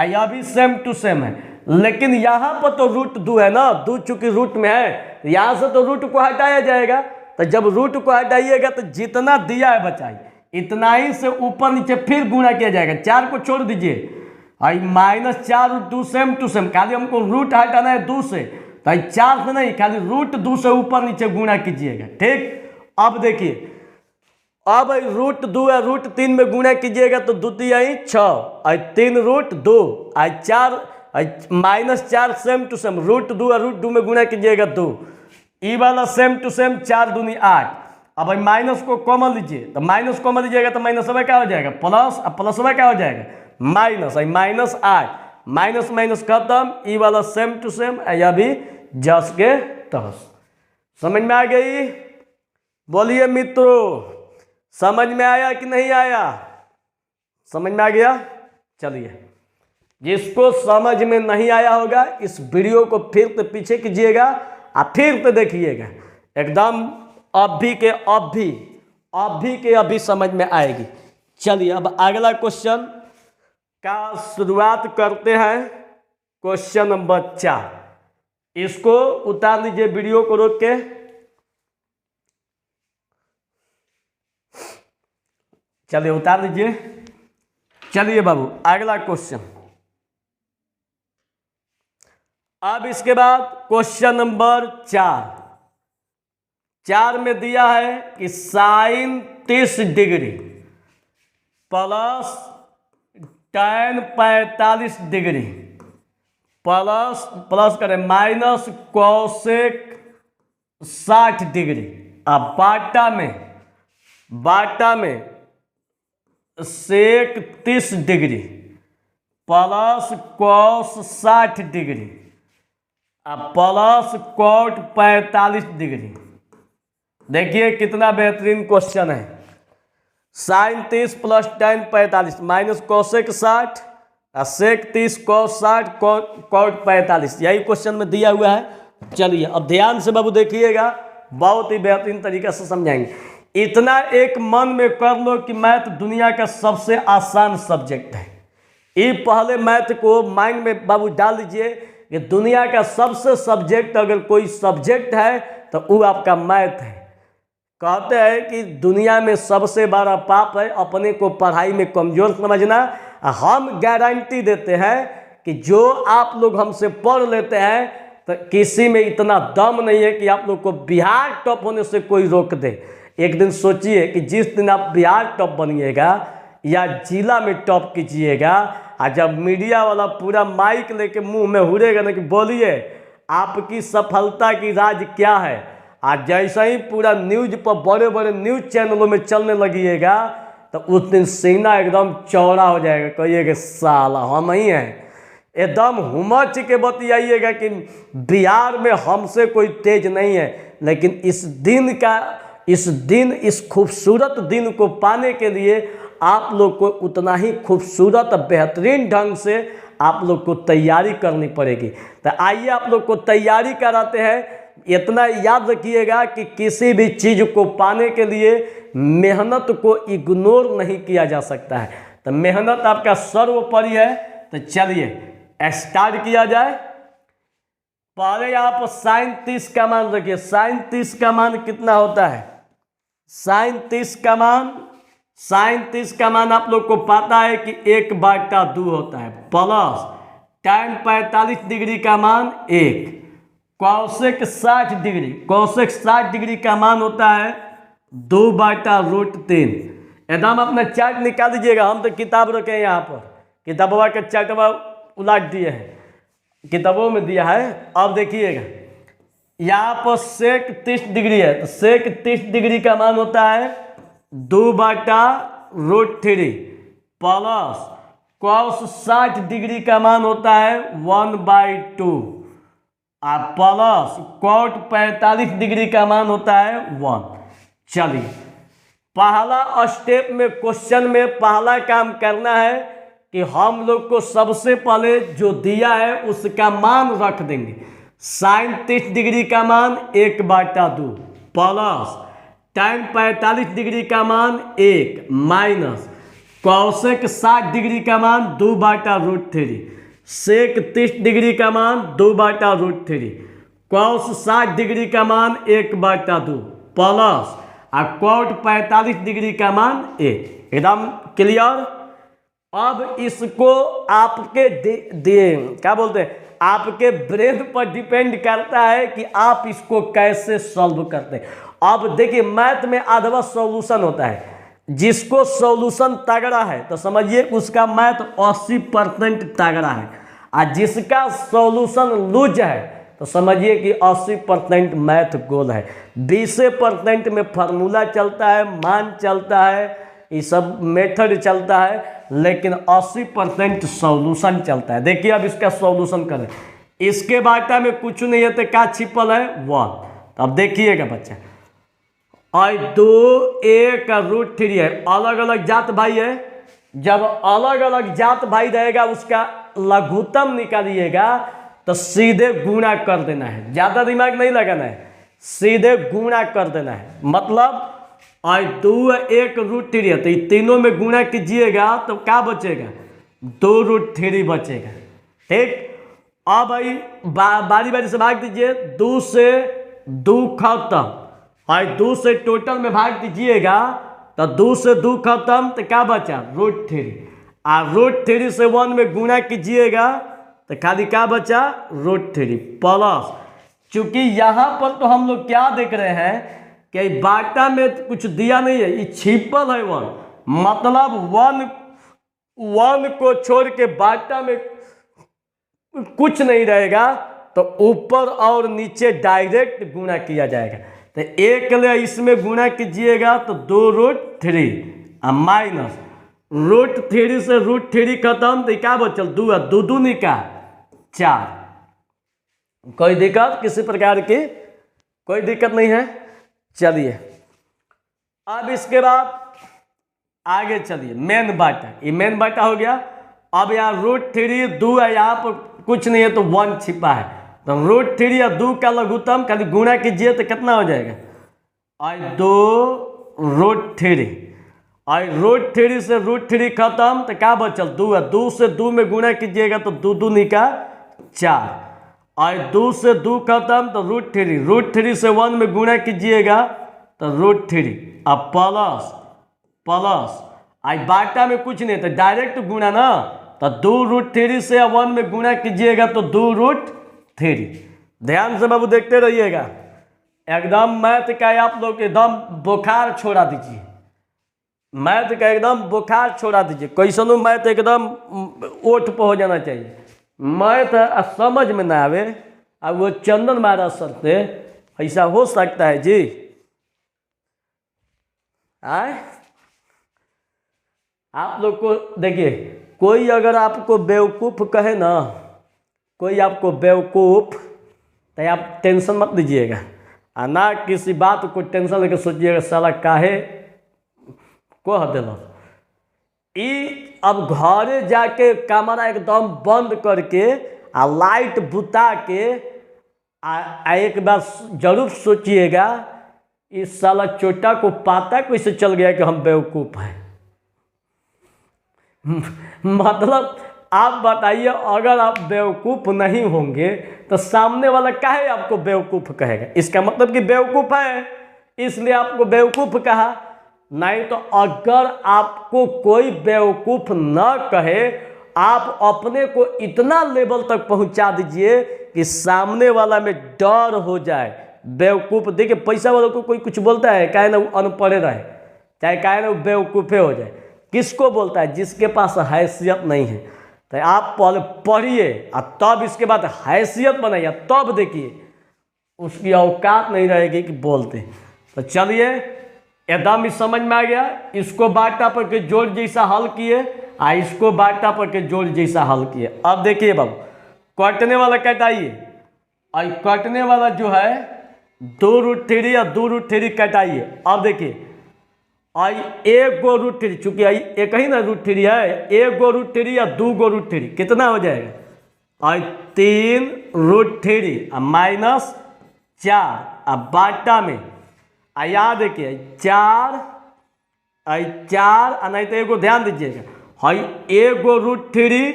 या भी सेम टू सेम है, लेकिन यहाँ पर तो √2 है ना, 2 चूंकि रूट में है यहाँ से तो रूट को हटाया जाएगा, तो जब रूट को हटाइएगा तो जितना दिया है बचाई इतना ही से ऊपर नीचे फिर गुणा किया जाएगा, 4 को छोड़ दीजिए आई -4 2 सेम टू सेम, खाली हमको रूट हटाना है 2 से, तो 4 से नहीं खाली √2 से ऊपर नीचे गुणा कीजिएगा। ठीक, अब देखिए अब √2 है √3 में गुणा कीजिएगा तो 2 तिहाई 6 और 3 √2 और 4 -4 सेम टू सेम, √2 और √2 में गुणा कीजिएगा 2। ई वाला सेम टू सेम 4 दूनी 8। अब माइनस को कॉमन लीजिए तो माइनस कॉमन लीजिएगा तो माइनस में क्या हो जाएगा? प्लस, अब प्लस में क्या हो जाएगा? माइनस, -8 माइनस माइनस खत्म, ई वाला सेम टू सेम या भी जस के तस। समझ में आ गई? बोलिए मित्रों, समझ में आया कि नहीं आया? समझ में आ गया? चलिए जिसको समझ में नहीं आया होगा इस वीडियो को फिर से पीछे कीजिएगा और फिर से देखिएगा, एकदम अब भी अभी के अभी समझ में आएगी। चलिए अब अगला क्वेश्चन का शुरुआत करते हैं। क्वेश्चन नंबर 4, इसको उतार लीजिए वीडियो को रोक के। चलिए उतार लीजिए। चलिए बाबू अगला क्वेश्चन। अब इसके बाद क्वेश्चन नंबर 4 में दिया है कि sine 30 degree plus tan 45 degree plus करें माइनस कोसेक 60 डिग्री। अब बाटा में sec 30 degree plus cos 60 degree plus cot 45 degree. देखिए कितना बेहतरीन क्वेश्चन है। Sine 30 plus tan 45 minus cosec 60 sec 30 cos 60 cot 45, यही क्वेश्चन में दिया हुआ है। चलिए अब ध्यान से बाबू देखिएगा, बहुत ही बेहतरीन तरीके से समझाएंगे। इतना एक मन में कर लो कि मैथ दुनिया का सबसे आसान सब्जेक्ट है। ये पहले मैथ को माइंड में बाबू डाल दीजिए कि दुनिया का सबसे सब्जेक्ट अगर कोई सब्जेक्ट है तो वो आपका मैथ है। कहते हैं कि दुनिया में सबसे बड़ा पाप है अपने को पढ़ाई में कमज़ोर समझना। हम गारंटी देते हैं कि जो आप लोग हमसे पढ़ लेते हैं तो किसी में इतना दम नहीं है कि आप लोग को बिहार टॉप होने से कोई रोक दे। एक दिन सोचिए कि जिस दिन आप बिहार टॉप बनिएगा या जिला में टॉप कीजिएगा, और जब मीडिया वाला पूरा माइक लेके मुंह में हुरेगा ना कि बोलिए आपकी सफलता की राज क्या है, आज जैसे ही पूरा न्यूज पर बड़े बड़े न्यूज चैनलों में चलने लगिएगा तो उस दिन सीना एकदम चौड़ा हो जाएगा। कहिएगा साला हम ही हैं। एकदम हुमच के बतियाइएगा कि बिहार में हमसे कोई तेज नहीं है। लेकिन इस खूबसूरत दिन को पाने के लिए आप लोग को उतना ही खूबसूरत बेहतरीन ढंग से आप लोग को तैयारी करनी पड़ेगी। तो आइए आप लोग को तैयारी कराते हैं। इतना याद रखिएगा कि किसी भी चीज़ को पाने के लिए मेहनत को इग्नोर नहीं किया जा सकता है। तो मेहनत आपका सर्वोपरि है। तो चलिए स्टार्ट किया जाए। पहले यहाँ पर साइन 30 का मान रखिए। साइन 30 का मान कितना होता है? साइन 30 का मान आप लोग को पता है कि 1/2 होता है, प्लस tan 45 डिग्री का मान 1, कौसेक 60 डिग्री का मान होता है 2/√3। एकदम अपना चार्ट निकाल दीजिएगा। हम तो किताब रखे यहाँ पर, किताबवा का चार्टवा उलट दिए हैं, किताबों में दिया है। अब देखिएगा यहाँ पर सेक 30 डिग्री है, तो सेक 30 डिग्री का मान होता है 2/√3 प्लस कॉस 60 डिग्री का मान होता है 1/2 और प्लस कॉट 45 डिग्री का मान होता है 1। चलिए पहला स्टेप में क्वेश्चन में पहला काम करना है कि हम लोग को सबसे पहले जो दिया है उसका मान रख देंगे। साइन 30 डिग्री का मान 1/2 प्लस tan 45 डिग्री का मान 1 माइनस कौसेक 60 डिग्री का मान 2/√3, सेक 30 डिग्री का मान 2/√3, कॉस 60 डिग्री का मान 1/2 प्लस और कॉट 45 डिग्री का मान 1। एकदम क्लियर। अब इसको आपके क्या बोलते हैं, आपके ब्रेन पर डिपेंड करता है कि आप इसको कैसे सॉल्व करते हैं। अब देखिए मैथ में आधवा सॉल्यूशन होता है। जिसको सॉल्यूशन तगड़ा है तो समझिए उसका मैथ 80% तगड़ा है, और जिसका सॉल्यूशन लूज है तो समझिए कि 80% मैथ गोल है। 20% में फार्मूला चलता है, मान चलता है, ये सब मेथड चलता है, लेकिन 80% सॉल्यूशन चलता है। देखिए अब इसका सॉल्यूशन करें। इसके बाटा में कुछ नहीं है तो क्या छिपल है 1। अब देखिएगा बच्चा, और 2 1√3 है, अलग अलग जात भाई है। जब अलग अलग जात भाई रहेगा उसका लघुत्तम निकालिएगा तो सीधे गुणा कर देना है, ज़्यादा दिमाग नहीं लगाना है, सीधे गुणा कर देना है। मतलब और 2 1 √3 है, तो ये तीनों में गुणा कीजिएगा तो क्या बचेगा, 2√3 बचेगा। ठीक, अब भाई बारी बारी से भाग दीजिए, 2 से 2 खत्म, और 2 से टोटल में भाग दीजिएगा तो 2 से 2 खत्म, तो क्या बचा, √3, और √3 से 1 में गुणा कीजिएगा तो खाली क्या बचा, √3 प्लस, चूंकि यहां पर तो हम लोग क्या देख रहे हैं कि बाटा में कुछ दिया नहीं है, ये छिपल है 1, मतलब 1 को छोड़ के बाटा में कुछ नहीं रहेगा, तो ऊपर और नीचे डायरेक्ट गुणा किया जाएगा। तो एक ले इसमें गुणा कीजिएगा तो 2√3 माइनस √3 से √3 खत्म, तो क्या बचल, 2 है, 2 दूनी का 4। कोई दिक्कत किसी प्रकार की, कोई दिक्कत नहीं है। चलिए अब इसके बाद आगे चलिए, मेन बाटा, ये मेन बाटा हो गया। अब यहाँ √3 2 है, यहाँ पर कुछ नहीं है तो 1 छिपा है, तो √3 या 2 का लघुत्तम खाली गुणा कीजिए तो कितना हो जाएगा, और 2√3, और √3 से √3 खत्म, तो क्या बचल, 2 है, 2 से 2 में गुणा कीजिएगा तो 2 दूनी का 4, और 2 से 2 खत्म तो √3 से 1 में गुणा कीजिएगा तो √3, अब प्लस आई बाटा में कुछ नहीं तो डायरेक्ट गुणा ना, तो 2√3 से 1 में गुणा कीजिएगा तो 2√3। ध्यान से बाबू देखते रहिएगा, एकदम मैथ का आप लोग एकदम बुखार छोड़ा दीजिए, मैथ का एकदम बुखार छोड़ा दीजिए, कैसनो मैथ एकदम ओठ पर हो जाना चाहिए। मैथ समझ में ना आवे अब वो चंदन महाराज सर से, ऐसा हो सकता है जी? आए आप लोग को देखिए, कोई अगर आपको बेवकूफ़ कहे ना, कोई आपको बेवकूफ़, तो आप टेंशन मत लीजिएगा, और ना किसी बात को टेंशन लेकर सोचिएगा साला काहे कह दिल। ई अब घरे जाके कमरा एकदम बंद करके आ लाइट बुता के एक बार जरूर सोचिएगा, इस साला चोटा को पता कैसे चल गया कि हम बेवकूफ़ हैं। मतलब आप बताइए, अगर आप बेवकूफ़ नहीं होंगे तो सामने वाला काहे आपको बेवकूफ़ कहेगा? इसका मतलब कि बेवकूफ़ है इसलिए आपको बेवकूफ़ कहा। नहीं तो अगर आपको कोई बेवकूफ़ न कहे, आप अपने को इतना लेवल तक पहुंचा दीजिए कि सामने वाला में डर हो जाए। बेवकूफ़ देखिए, पैसा वालों को कोई कुछ बोलता है, चाहे ना वो अनपढ़ रहे, चाहे काहे ना वो बेवकूफ़े हो जाए, किसको बोलता है? जिसके पास हैसियत नहीं है। तो आप पहले पढ़िए और तब इसके बाद हैसियत बनाइए, तब देखिए उसकी औकात नहीं रहेगी कि बोलते। तो चलिए एकदम ही समझ में आ गया। इसको बाटा पर के जोड़ जैसा हल किए, इसको बाटा पर के जोड़ जैसा हल किए। अब देखिए बाबू, कटने वाला कटाइए, और कटने वाला जो है 2√3 या 2√3 कटाइए। अब देखिए, और 1 गो √3, चूंकि एक ही ना √3 है, 1 गो √3 या 2 गो √3 कितना हो जाएगा, और 3√3 माइनस 4, अब बाटा में याद देखिए 4 नहीं तो एगो ध्यान दीजिएगा, है 1 गो √3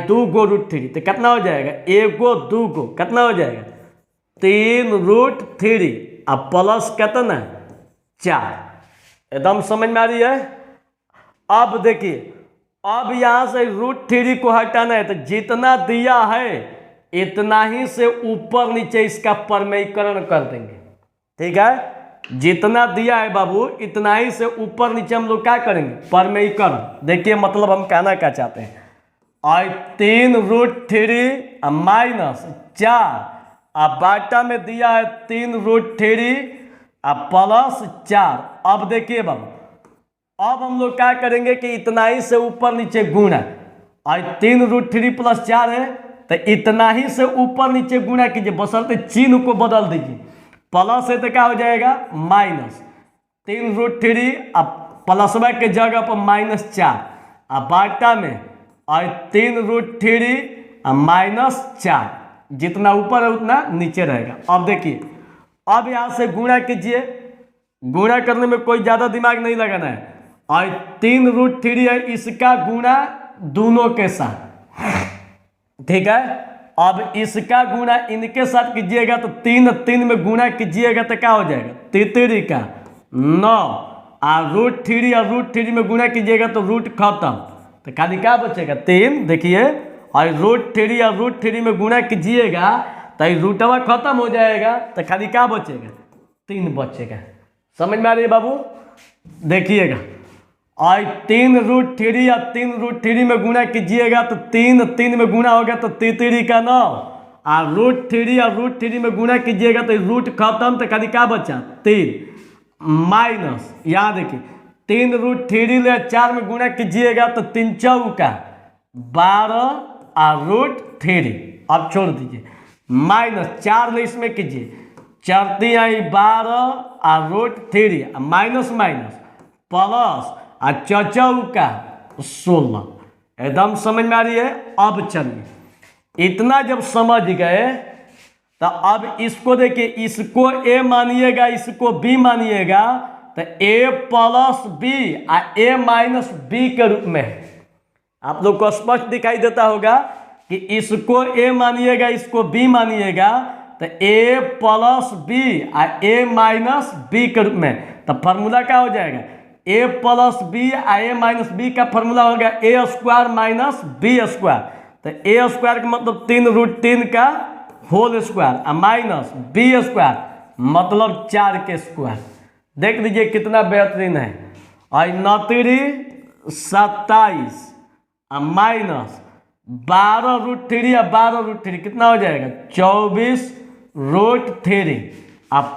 2 गो √3, तो कितना हो जाएगा, 1 गो 2 गो कितना हो जाएगा, 3√3 अब प्लस कितना 4। एकदम समझ में आ रही है? अब देखिए, अब यहाँ से √3 को हटाना है, तो जितना दिया है इतना ही से ऊपर नीचे इसका परमेयीकरण कर देंगे। ठीक है, जितना दिया है बाबू इतना ही से ऊपर नीचे हम लोग क्या करेंगे, परमेयीकरण। देखिए मतलब हम कहना क्या चाहते हैं, और 3√3 माइनस 4, अब बाटा में दिया है 3√3 प्लस 4। अब देखिए बाबू, अब हम लोग क्या करेंगे कि इतना ही से ऊपर नीचे गुणा, और 3√3 प्लस 4 है तो इतना ही से ऊपर नीचे गुणा कीजिए, बशर्ते चिन्ह को बदल दीजिए। प्लस है तो क्या हो जाएगा माइनस 3√3 अब प्लस के जगह पर -4, अब बाटा में और 3√3 माइनस 4, जितना ऊपर है उतना नीचे रहेगा। अब देखिए, अब यहाँ से गुणा कीजिए, गुणा करने में कोई ज़्यादा दिमाग नहीं लगाना है। और 3√3 है, इसका गुणा दोनों के साथ, ठीक है। अब इसका गुणा इनके साथ कीजिएगा तो 3 में गुणा कीजिएगा तो क्या हो जाएगा, 3 का 9, और √3 और √3 में गुणा कीजिएगा तो रूट खत्म, तो खाली क्या बचेगा 3। देखिए, और √3 और √3 में गुणा कीजिएगा तो रूटवा खत्म हो जाएगा, तो खाली क्या बचेगा 3 बचेगा। समझ में आ रही है बाबू? देखिएगा, और 3√3 और 3√3 में गुणा कीजिएगा तो 3 में गुणा होगा तो 3 का 9, और √3 और √3 में गुणा कीजिएगा तो रूट खत्म, तो खाली क्या बचा 3 माइनस, यहाँ देखिए 3√3 ले 4 में गुणा कीजिएगा तो 3 चौका 12 और √3, अब छोड़ दीजिए, माइनस 4 ले इसमें कीजिए, 4 × 12 और √3, माइनस माइनस प्लस और चौका 16। एकदम समझ में आ रही है? अब चलिए, इतना जब समझ गए तो अब इसको देखिए, इसको a मानिएगा, इसको b मानिएगा, तो a प्लस b और a माइनस b के रूप में है। आप लोग को स्पष्ट दिखाई देता होगा कि इसको a मानिएगा, इसको b मानिएगा, तो a प्लस b और a माइनस b के रूप में, तो फार्मूला क्या हो जाएगा, a प्लस b और a माइनस b का फार्मूला होगा a² माइनस b², तो a² का मतलब 3√3 का होल स्क्वायर माइनस b² मतलब 4 के स्क्वायर। देख लीजिए कितना बेहतरीन है। और 9×3 = 27 माइनस 12√3 और 12√3 कितना हो जाएगा 24√3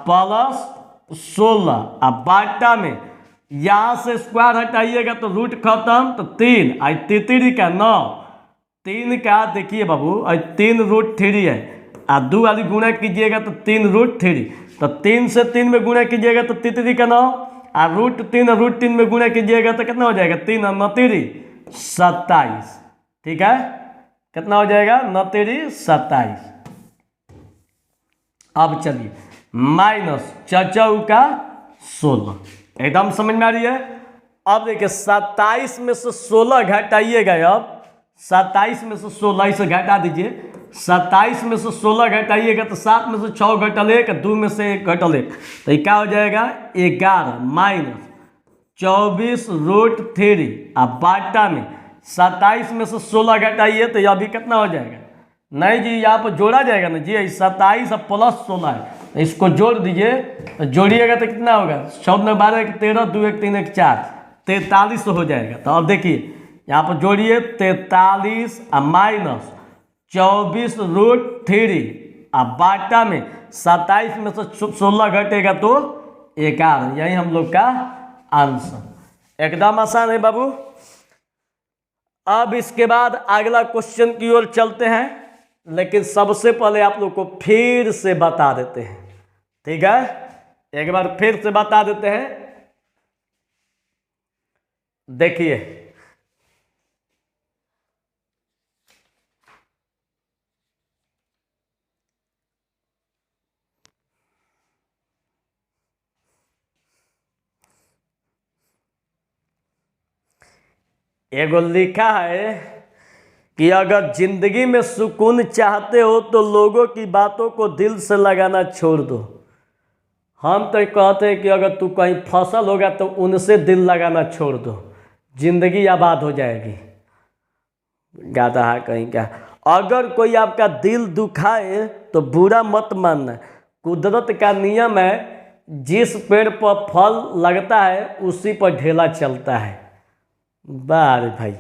प्लस 16, अब बाटा में यहाँ से स्क्वायर हटाइएगा तो रूट खत्म, तो 3 और 3 का 9, 3 का देखिए बाबू, और 3√3 है, और 2 वाली गुणा कीजिएगा तो 3√3, तो 3 से 3 में गुणा कीजिएगा तो 3 का 9, और √3 और √3 में गुणा कीजिएगा तो कितना हो जाएगा 3 और 9 27, ठीक है। कितना हो जाएगा 9 27। अब चलिए, माइनस चौका 16, एकदम समझ में आ रही है? अब देखिए 27 में से 16 घटाइएगा, अब 27 में से 16 इसे घटा दीजिए, 27 में से 16 घटाइएगा तो 7 में से 6 घटल 1, 2 में से 1 घटल 1, तो ये क्या हो जाएगा 11 माइनस 24√3, अब बाटा में 27 में से 16 घटाइए तो यह भी कितना हो जाएगा, नहीं जी यहाँ पर जोड़ा जाएगा ना जी, 27 और प्लस 16 है, तो इसको जोड़ दीजिए, तो जोड़िएगा तो कितना होगा 14 12 1 13 2 1 3 1 4 43 हो जाएगा। तो अब देखिए यहाँ पर जोड़िए 43 माइनस 24√3, अब बाटा में 27 में से 16 घटेगा तो 11, यही हम लोग का आंसर। एकदम आसान है बाबू। अब इसके बाद अगला क्वेश्चन की ओर चलते हैं, लेकिन सबसे पहले आप लोग को फिर से बता देते हैं, ठीक है, एक बार फिर से बता देते हैं। देखिए एगो लिखा है कि अगर जिंदगी में सुकून चाहते हो तो लोगों की बातों को दिल से लगाना छोड़ दो। हम तो कहते हैं कि अगर तू कहीं फसल होगा तो उनसे दिल लगाना छोड़ दो, जिंदगी आबाद हो जाएगी। गाता है कहीं का, अगर कोई आपका दिल दुखाए तो बुरा मत मानना, कुदरत का नियम है, जिस पेड़ पर फल लगता है उसी पर ढेला चलता है। बारे भाई,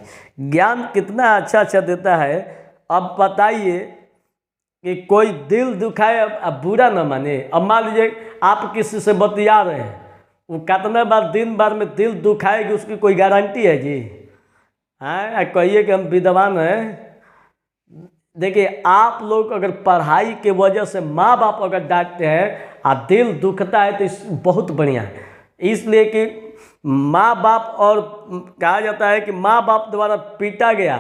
ज्ञान कितना अच्छा अच्छा देता है। अब बताइए कि कोई दिल दुखाए अब बुरा ना माने। अब मान लीजिए आप किसी से बतिया रहे हैं, वो कितना बार दिन भर में दिल दुखाएगी उसकी कोई गारंटी है जी? हाँ, कहिए कि हम विद्वान हैं। देखिए आप लोग अगर पढ़ाई के वजह से माँ बाप अगर डांटते हैं और दिल दुखता है तो बहुत बढ़िया है, इसलिए कि माँ बाप, और कहा जाता है कि माँ बाप द्वारा पीटा गया,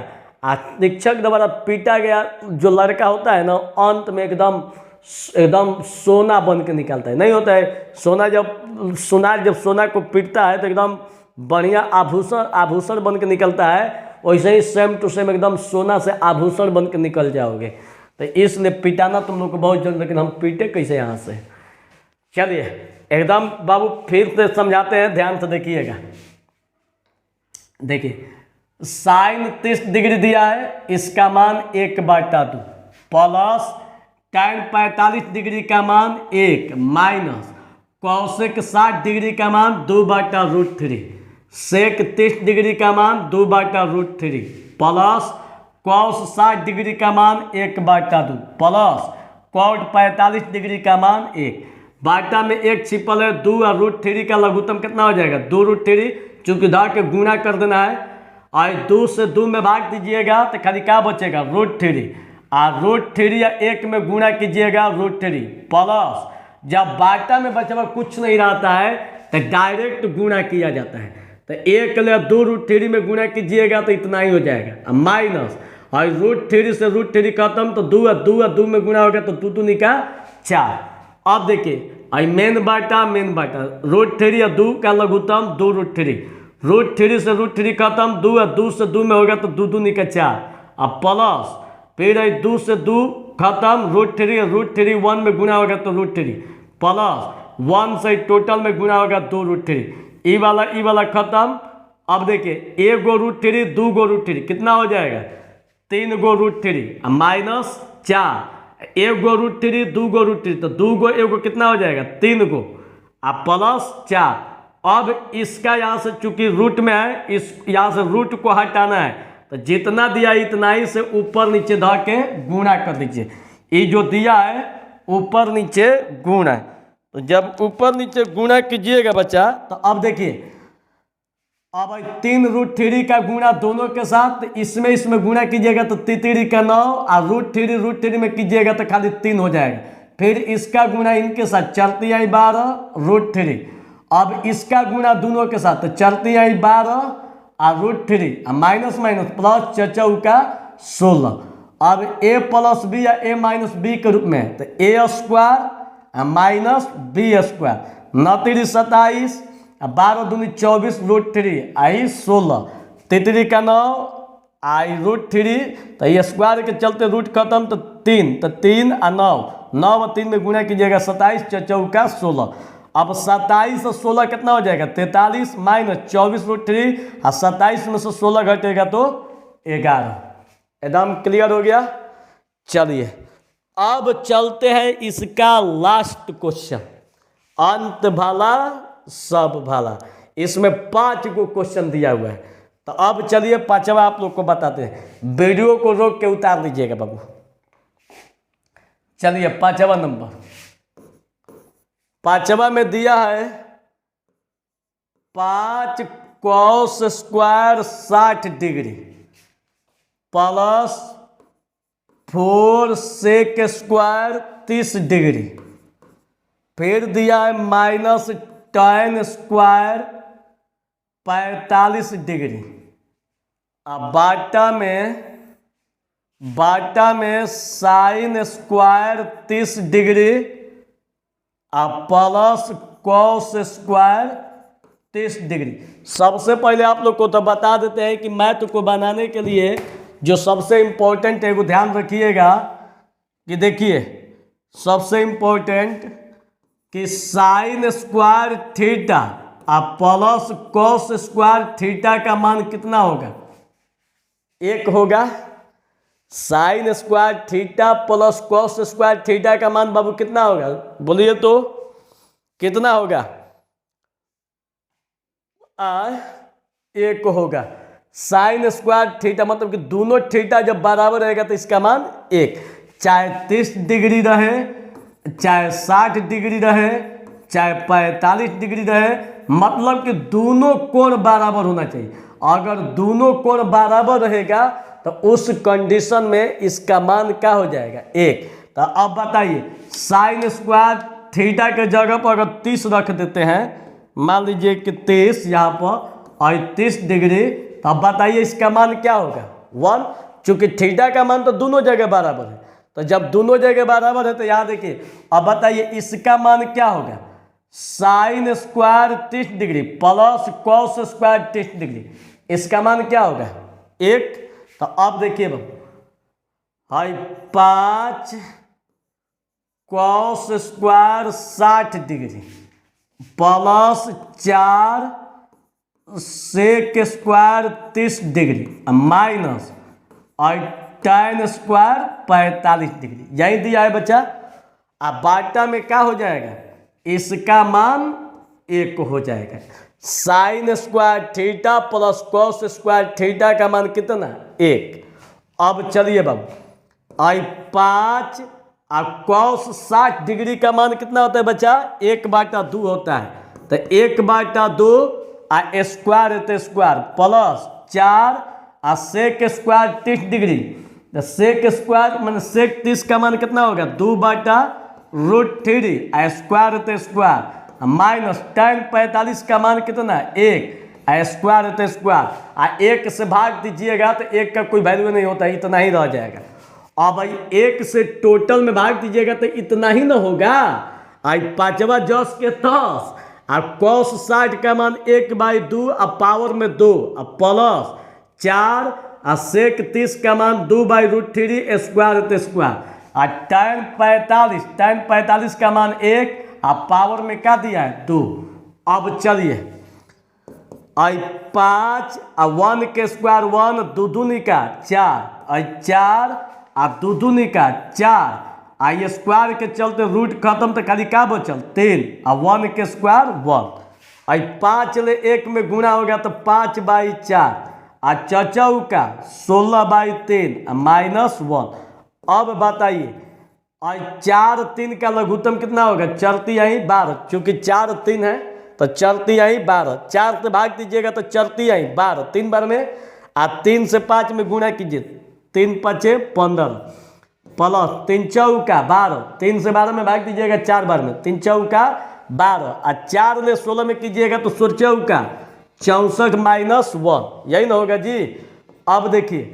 शिक्षक द्वारा पीटा गया जो लड़का होता है ना, अंत में एकदम एकदम सोना बन के निकलता है, नहीं होता है सोना, जब सुनार जब सोना को पीटता है तो एकदम बढ़िया आभूषण बन के निकलता है, वैसे ही सेम टू सेम एकदम सोना से आभूषण बन के निकल जाओगे। तो इसलिए पिटाना तुम लोग को बहुत जरूरी, लेकिन हम पीटे कैसे यहाँ से। चलिए एकदम बाबू फिर से समझाते हैं, ध्यान से देखिएगा। देखिए साइन 30 डिग्री दिया है, इसका मान 1/2 प्लस tan 45 डिग्री का मान 1 माइनस कौशिक 60 डिग्री का मान 2/√3 सेक 30 डिग्री का मान 2/√3 प्लस कॉस 60 डिग्री का मान 1/2 प्लस कॉट 45 डिग्री का मान 1 बाटा में 1 छिपल है 2 और √3 का लघुत्तम कितना हो जाएगा 2√3, चूंकि धा के गुना कर देना है और 2 से 2 में भाग दीजिएगा तो खाली क्या बचेगा √3 और √3 या 1 में गुना कीजिएगा √3 प्लस जब बाटा में बचा हुआ कुछ नहीं रहता है तो डायरेक्ट गुना किया जाता है, तो 1 ले 2√3 में गुना कीजिएगा तो इतना ही हो जाएगा माइनस और √3 से √3 खत्म तो 2 और 2 में गुना होगा तो 2 2 का 4। अब देखिए आई मेन बाटा √3 या 2 का लघुत्तम 2√3, √3 से √3 खत्म 2 और 2 से 2 में होगा तो 2 2 का 4 अब प्लस फिर 2 से 2 खत्म √3 1 में गुना होगा तो √3 प्लस 1 से टोटल में गुना होगा 2√3 ई वाला खत्म। अब देखिए 1 गो √3 2 गो √3 कितना हो जाएगा 3 गो √3 माइनस 4 1 गो √3 2 गो √3 तो 2 गो 1 गो कितना हो जाएगा 3 गो अब प्लस 4। अब इसका यहाँ से चूंकि रूट में है, इस यहाँ से रूट को हटाना है तो जितना दिया इतना ही से ऊपर नीचे धा के गुणा कर दीजिए। ये जो दिया है ऊपर नीचे गुणा है, तो जब ऊपर नीचे गुणा कीजिएगा बच्चा तो अब देखिए अब 3√3 का गुणा दोनों के साथ इसमें गुणा कीजिएगा तो 3 का 9 और √3 में कीजिएगा तो खाली 3 हो जाएगा। फिर इसका गुणा इनके साथ 4 × 12 √3, अब इसका गुणा दोनों के साथ तो 4 × 12 और √3 माइनस प्लस 4 का 16। अब a प्लस बी या a माइनस बी के रूप में तो a² माइनस b², 9 × 27 12 दूनी 24 √3 आई 16 3 का 9 आई √3 तो ये स्क्वायर के चलते रूट खत्म तो 3 और 9 और 3 में गुणा कीजिएगा 27 4 का 16। अब 27 और 16 कितना हो जाएगा 43 माइनस 24 √3 और 27 में से 16 घटेगा तो 11। एकदम क्लियर हो गया। चलिए अब चलते हैं इसका लास्ट क्वेश्चन, अंत भला सब भला। इसमें 5 को क्वेश्चन दिया हुआ है, तो अब चलिए 5वां आप लोग को बताते हैं। वीडियो को रोक के उतार लीजिएगा बाबू। चलिए 5वां नंबर, 5वां में दिया है 5 cos square 60 degree plus 4 sec square 30 degree, फिर दिया है माइनस tan स्क्वायर 45 डिग्री। अब बाटा में साइन स्क्वायर 30 डिग्री अब प्लस कॉस स्क्वायर 30 डिग्री। सबसे पहले आप लोग को तो बता देते हैं कि मैथ को बनाने के लिए जो सबसे इम्पोर्टेंट है वो ध्यान रखिएगा कि देखिए सबसे इम्पोर्टेंट कि साइन स्क्वायर थीटा और प्लस कॉस स्क्वायर थीटा का मान कितना होगा 1 होगा। Sine square theta plus cos square theta का मान बाबू कितना होगा बोलिए तो कितना होगा 1 होगा। साइन स्क्वायर थीटा मतलब कि दोनों थीटा जब बराबर रहेगा तो इसका मान 1, चाहे 30 डिग्री रहे चाहे 60 डिग्री रहे चाहे 45 डिग्री रहे, मतलब कि दोनों कोण बराबर होना चाहिए। अगर दोनों कोण बराबर रहेगा तो उस कंडीशन में इसका मान क्या हो जाएगा 1। तो अब बताइए साइन स्क्वायर थीटा के जगह पर अगर 30 रख देते हैं, मान लीजिए कि 30 यहाँ पर और 30 डिग्री, तो अब बताइए इसका मान क्या होगा 1, चूंकि थीटा का मान तो दोनों जगह बराबर है तो जब दोनों जगह बराबर है तो यहाँ देखिए, अब बताइए इसका मान क्या होगा, sine square 30 degree plus cos square 30 degree, इसका मान क्या होगा 1। तो अब देखिए हाई 5 cos square 60 degree plus 4 sec square 30 degree minus और tan स्क्वायर 45 डिग्री, यही दिया है बच्चा। अब बाटा में क्या हो जाएगा, इसका मान 1 हो जाएगा। Sine square theta plus cos square theta का मान कितना 1। अब चलिए बाबू आई 5 और कॉस 60 डिग्री का मान कितना होता है बच्चा, 1/2 होता है। तो 1/2 आ स्क्वायर है स्क्वायर प्लस 4 और सेक स्क्वायर 30 डिग्री, तो सेक स्क्वायर मान सेक 30 का मान कितना होगा 2/√3 आ स्क्वायर है स्क्वायर माइनस tan 45 का मान कितना 1 आ स्क्वायर है स्क्वायर आ 1 से भाग दीजिएगा तो 1 का कोई वैल्यू नहीं होता, इतना ही रह जाएगा। अब भाई 1 से टोटल में भाग दीजिएगा तो इतना ही ना होगा, आई 5वां जस के 10 और कॉस 60 का मान 1/2 अब पावर में 2 अब प्लस 4 और सेक 30 का मान 2/√3 स्क्वायर है स्क्वायर और tan 45 का मान 1 अब पावर में क्या दिया है 2। अब चलिए आई 5 और 1 के स्क्वायर 1 2 दूनी का 4 और 4 और 2 दूनी का 4 आई स्क्वायर के चलते रूट खत्म तो खाली क्या बचल 3 और 1 के स्क्वायर 1 आई 5 ले 1 में गुणा हो गया तो 5/4 और चचौ का 16/3 माइनस 1। अब बताइए और 4 3 का लघुत्तम कितना होगा, चलती आई 12, चूंकि 4 3 है तो चलती आई 12, 4 से भाग दीजिएगा तो चलती आई 12 3 बार में, और 3 से 5 में गुणा कीजिए 3 5 15 प्लस 3 चौका 12, 3 से 12 में भाग दीजिएगा 4 बार में 3 चौका 12 और 4 ले 16 में कीजिएगा तो 16 चौका 64 माइनस 1, यही ना होगा जी। अब देखिए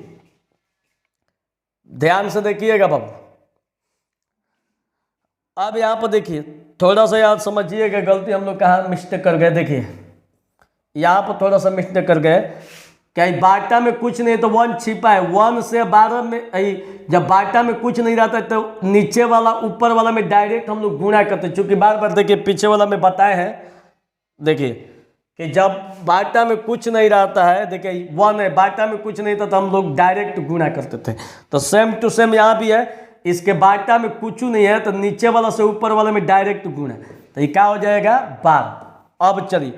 ध्यान से देखिएगा बाबू, अब यहाँ पर देखिए थोड़ा सा याद समझिएगा, गलती हम लोग कहाँ मिस्टेक कर गए। देखिए यहाँ पर थोड़ा सा मिस्टेक कर गए, क्या बाटा में कुछ नहीं तो 1 छिपा है, 1 से 12 में जब बाटा में कुछ नहीं रहता है तो नीचे वाला ऊपर वाला में डायरेक्ट हम लोग गुणा करते हैं, चूंकि बार बार देखिए पीछे वाला में बताए हैं। देखिए कि जब बाटा में कुछ नहीं रहता है, देखिए 1 है बाटा में कुछ नहीं था तो हम लोग डायरेक्ट गुणा करते थे, तो सेम टू सेम यहाँ भी है, इसके बाटा में कुछ नहीं है तो नीचे वाला से ऊपर वाला में डायरेक्ट गुणा, तो ये क्या हो जाएगा 12। अब चलिए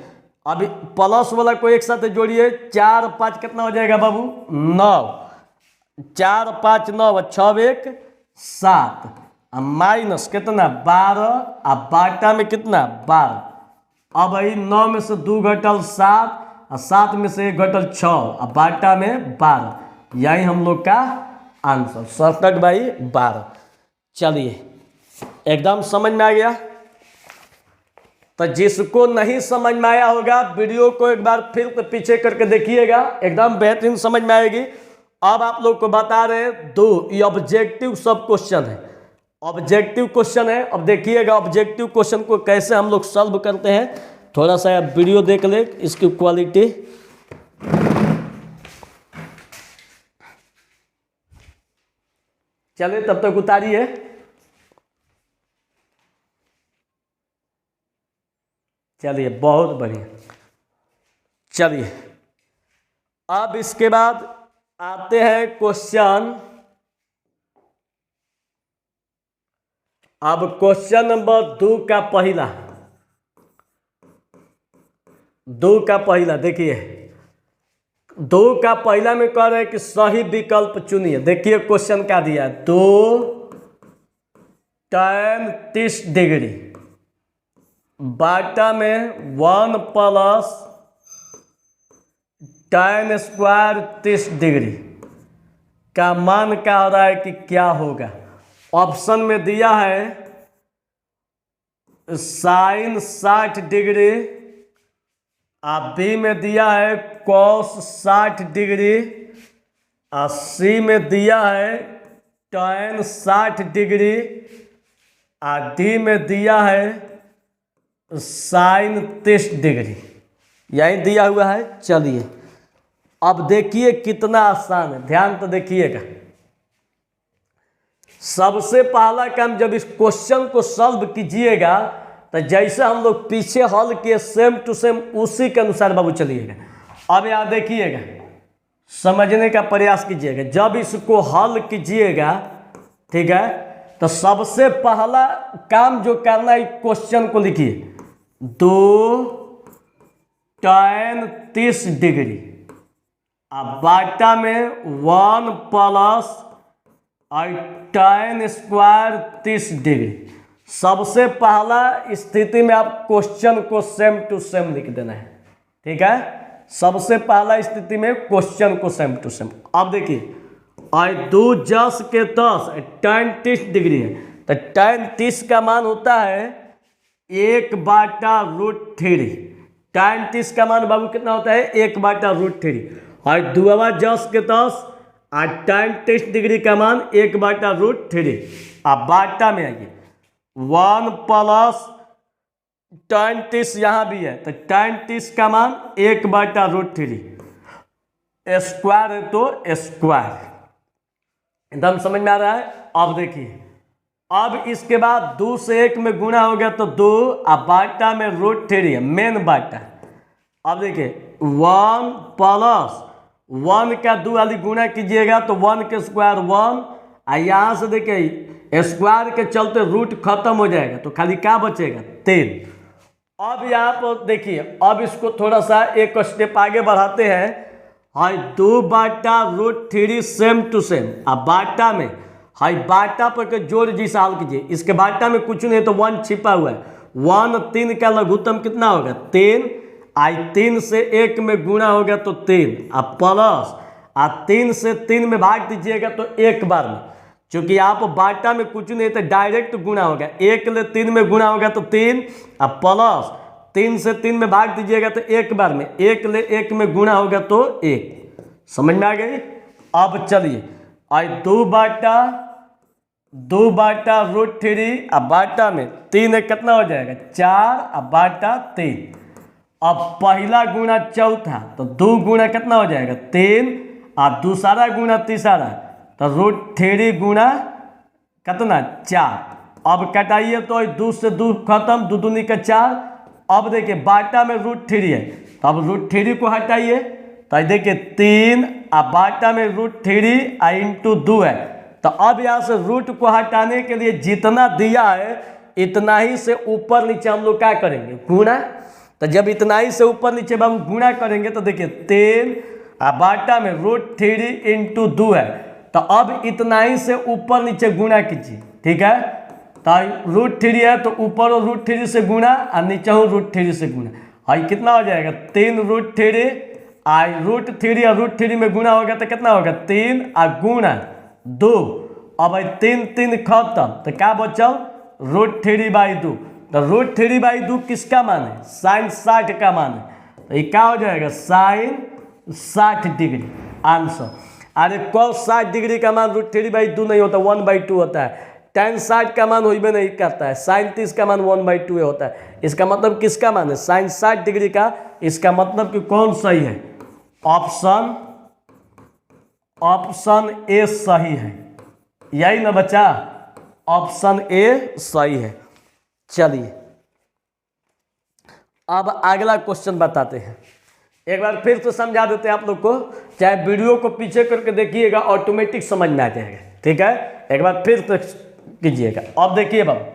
अभी प्लस वाला को एक साथ जोड़िए, 4 5 कितना हो जाएगा बाबू 9, 4 5 9 6 1 7 माइनस कितना 12 अब बाटा में कितना 12। अब भाई 9 में से 2 घटल 7 और 7 में से 1 घटल 6 और बाटा में 12, यही हम लोग का आंसर 67/12। चलिए एकदम समझ में आ गया। तो जिसको नहीं समझ में आया होगा वीडियो को एक बार फिर पीछे करके देखिएगा, एकदम बेहतरीन समझ में आएगी। अब आप लोग को बता रहे हैं 2 ये ऑब्जेक्टिव सब क्वेश्चन है, ऑब्जेक्टिव क्वेश्चन है। अब देखिएगा ऑब्जेक्टिव क्वेश्चन को कैसे हम लोग सॉल्व करते हैं, थोड़ा सा आप वीडियो देख ले, इसकी क्वालिटी चलिए तब तक उतारिए। चलिए बहुत बढ़िया। चलिए अब इसके बाद आते हैं क्वेश्चन, अब क्वेश्चन नंबर 2 का पहला देखिए 2 का पहला में कह रहे हैं कि सही विकल्प चुनिए। देखिए क्वेश्चन क्या दिया है, 2 tan 30 डिग्री बाटा में 1 प्लस tan स्क्वायर 30 डिग्री का मान क्या हो रहा है कि क्या होगा। ऑप्शन में दिया है साइन 60 डिग्री, बी में दिया है कॉस 60 डिग्री, सी में दिया है tan 60 डिग्री और डी में दिया है sin 30 डिग्री, यही दिया हुआ है। चलिए अब देखिए कितना आसान है, ध्यान तो देखिएगा। सबसे पहला काम, जब इस क्वेश्चन को सॉल्व कीजिएगा तो जैसे हम लोग पीछे हल किए सेम टू सेम उसी के अनुसार बाबू चलिएगा। अब यहाँ देखिएगा, समझने का प्रयास कीजिएगा। जब इसको हल कीजिएगा, ठीक है, तो सबसे पहला काम जो करना है, क्वेश्चन को लिखिए 2 tan 30 डिग्री, अब बाटा में 1 प्लस और tan स्क्वायर 30 डिग्री। सबसे पहला स्थिति में आप क्वेश्चन को सेम टू सेम लिख देना है, ठीक है। सबसे पहला स्थिति में क्वेश्चन को सेम टू सेम। अब देखिए, और 2 10 के 10 tan 30 डिग्री है, तो tan 30 का मान होता है 1/√3। tan 30 का मान बाबू कितना होता है? 1/√3। और 2 10 के 10 और tan 30 डिग्री का मान 1/√3। अब बाटा में आइए, 1 प्लस tan 30 यहाँ भी है, तो tan 30 का मान 1/√3। स्क्वायर है तो स्क्वायर, एकदम समझ में आ रहा है। अब देखिए, अब इसके बाद 2 से 1 में गुणा हो गया तो 2, अब बाटा में √3 है, मेन बाटा। अब देखिए 1 प्लस 1 का 2 वाली गुणा कीजिएगा तो 1 के स्क्वायर 1, और यहाँ से देखिए स्क्वायर के चलते रूट खत्म हो जाएगा तो खाली क्या बचेगा? 3। अब यहाँ पर देखिए, अब इसको थोड़ा सा एक स्टेप आगे बढ़ाते हैं। हाई 2/√3 सेम टू सेम। अब बाटा में हाई बाटा पर के जोड़ जिस हाल कीजिए, इसके बाटा में कुछ नहीं तो 1 छिपा हुआ है। 1 3 का लघुत्तम कितना होगा? 3। आई 3 से 1 में गुणा हो गया तो 3, अब प्लस 3 से 3 में भाग दीजिएगा तो एक बार में, क्योंकि आप बाटा में कुछ नहीं तो डायरेक्ट गुणा हो गया। 1 ले 3 में गुणा होगा तो 3, अब प्लस 3 से 3 में भाग दीजिएगा तो एक बार में, 1 ले 1 में गुणा होगा तो 1। समझ में आ गई? अब चलिए, आई 2/√3, अब बाटा में 3 कितना हो जाएगा? 4, अब बाटा 3। अब पहला गुणा चौथा तो 2 गुणा कितना हो जाएगा? 3, अब दूसरा गुणा तीसरा तो √3 गुणा कितना? 4। अब कटाइए तो 2 से 2 खत्म, 2 दूनी का 4। अब देखिए बाटा में √3 है, तो अब √3 को हटाइए तो देखिए 3, अब बाटा में √3 इंटू 2 है, तो अब यहाँ से रूट को हटाने के लिए जितना दिया है इतना ही से ऊपर नीचे हम लोग क्या करेंगे? गुणा। तो जब इतना ही से ऊपर नीचे बाबू गुणा करेंगे तो देखिए 3, अब बाटा में √3 इंटू 2 है, तो अब इतना ही से ऊपर नीचे गुणा कीजिए, ठीक है। तो √3 है तो ऊपर √3 से गुणा और नीचे हो √3 से गुणा, हाई कितना हो जाएगा? 3√3, आई √3 और √3 में गुणा होगा तो कितना होगा? 3 और गुणा 2। अब 3 3 खत्म तो क्या बचल? √3/2। तो √3/2 किसका मान है? sin 60 का मान है, तो ये क्या हो जाएगा? sin 60 degree answer. अरे cos 60 डिग्री का मान √3/2 नहीं होता, 1/2 होता है। tan 60 का मान वही में नहीं करता है, sin 30 का मान 1/2 होता है। इसका मतलब किसका मान है? sin 60 डिग्री का। इसका मतलब कि कौन सही है? ऑप्शन ए सही है, यही ना बच्चा? ऑप्शन ए सही है। चलिए अब अगला क्वेश्चन बताते हैं। एक बार फिर तो समझा देते हैं आप लोग को, चाहे वीडियो को पीछे करके देखिएगा ऑटोमेटिक समझ में आ जाएगा, ठीक है। एक बार फिर तो कीजिएगा। अब देखिए बाबू,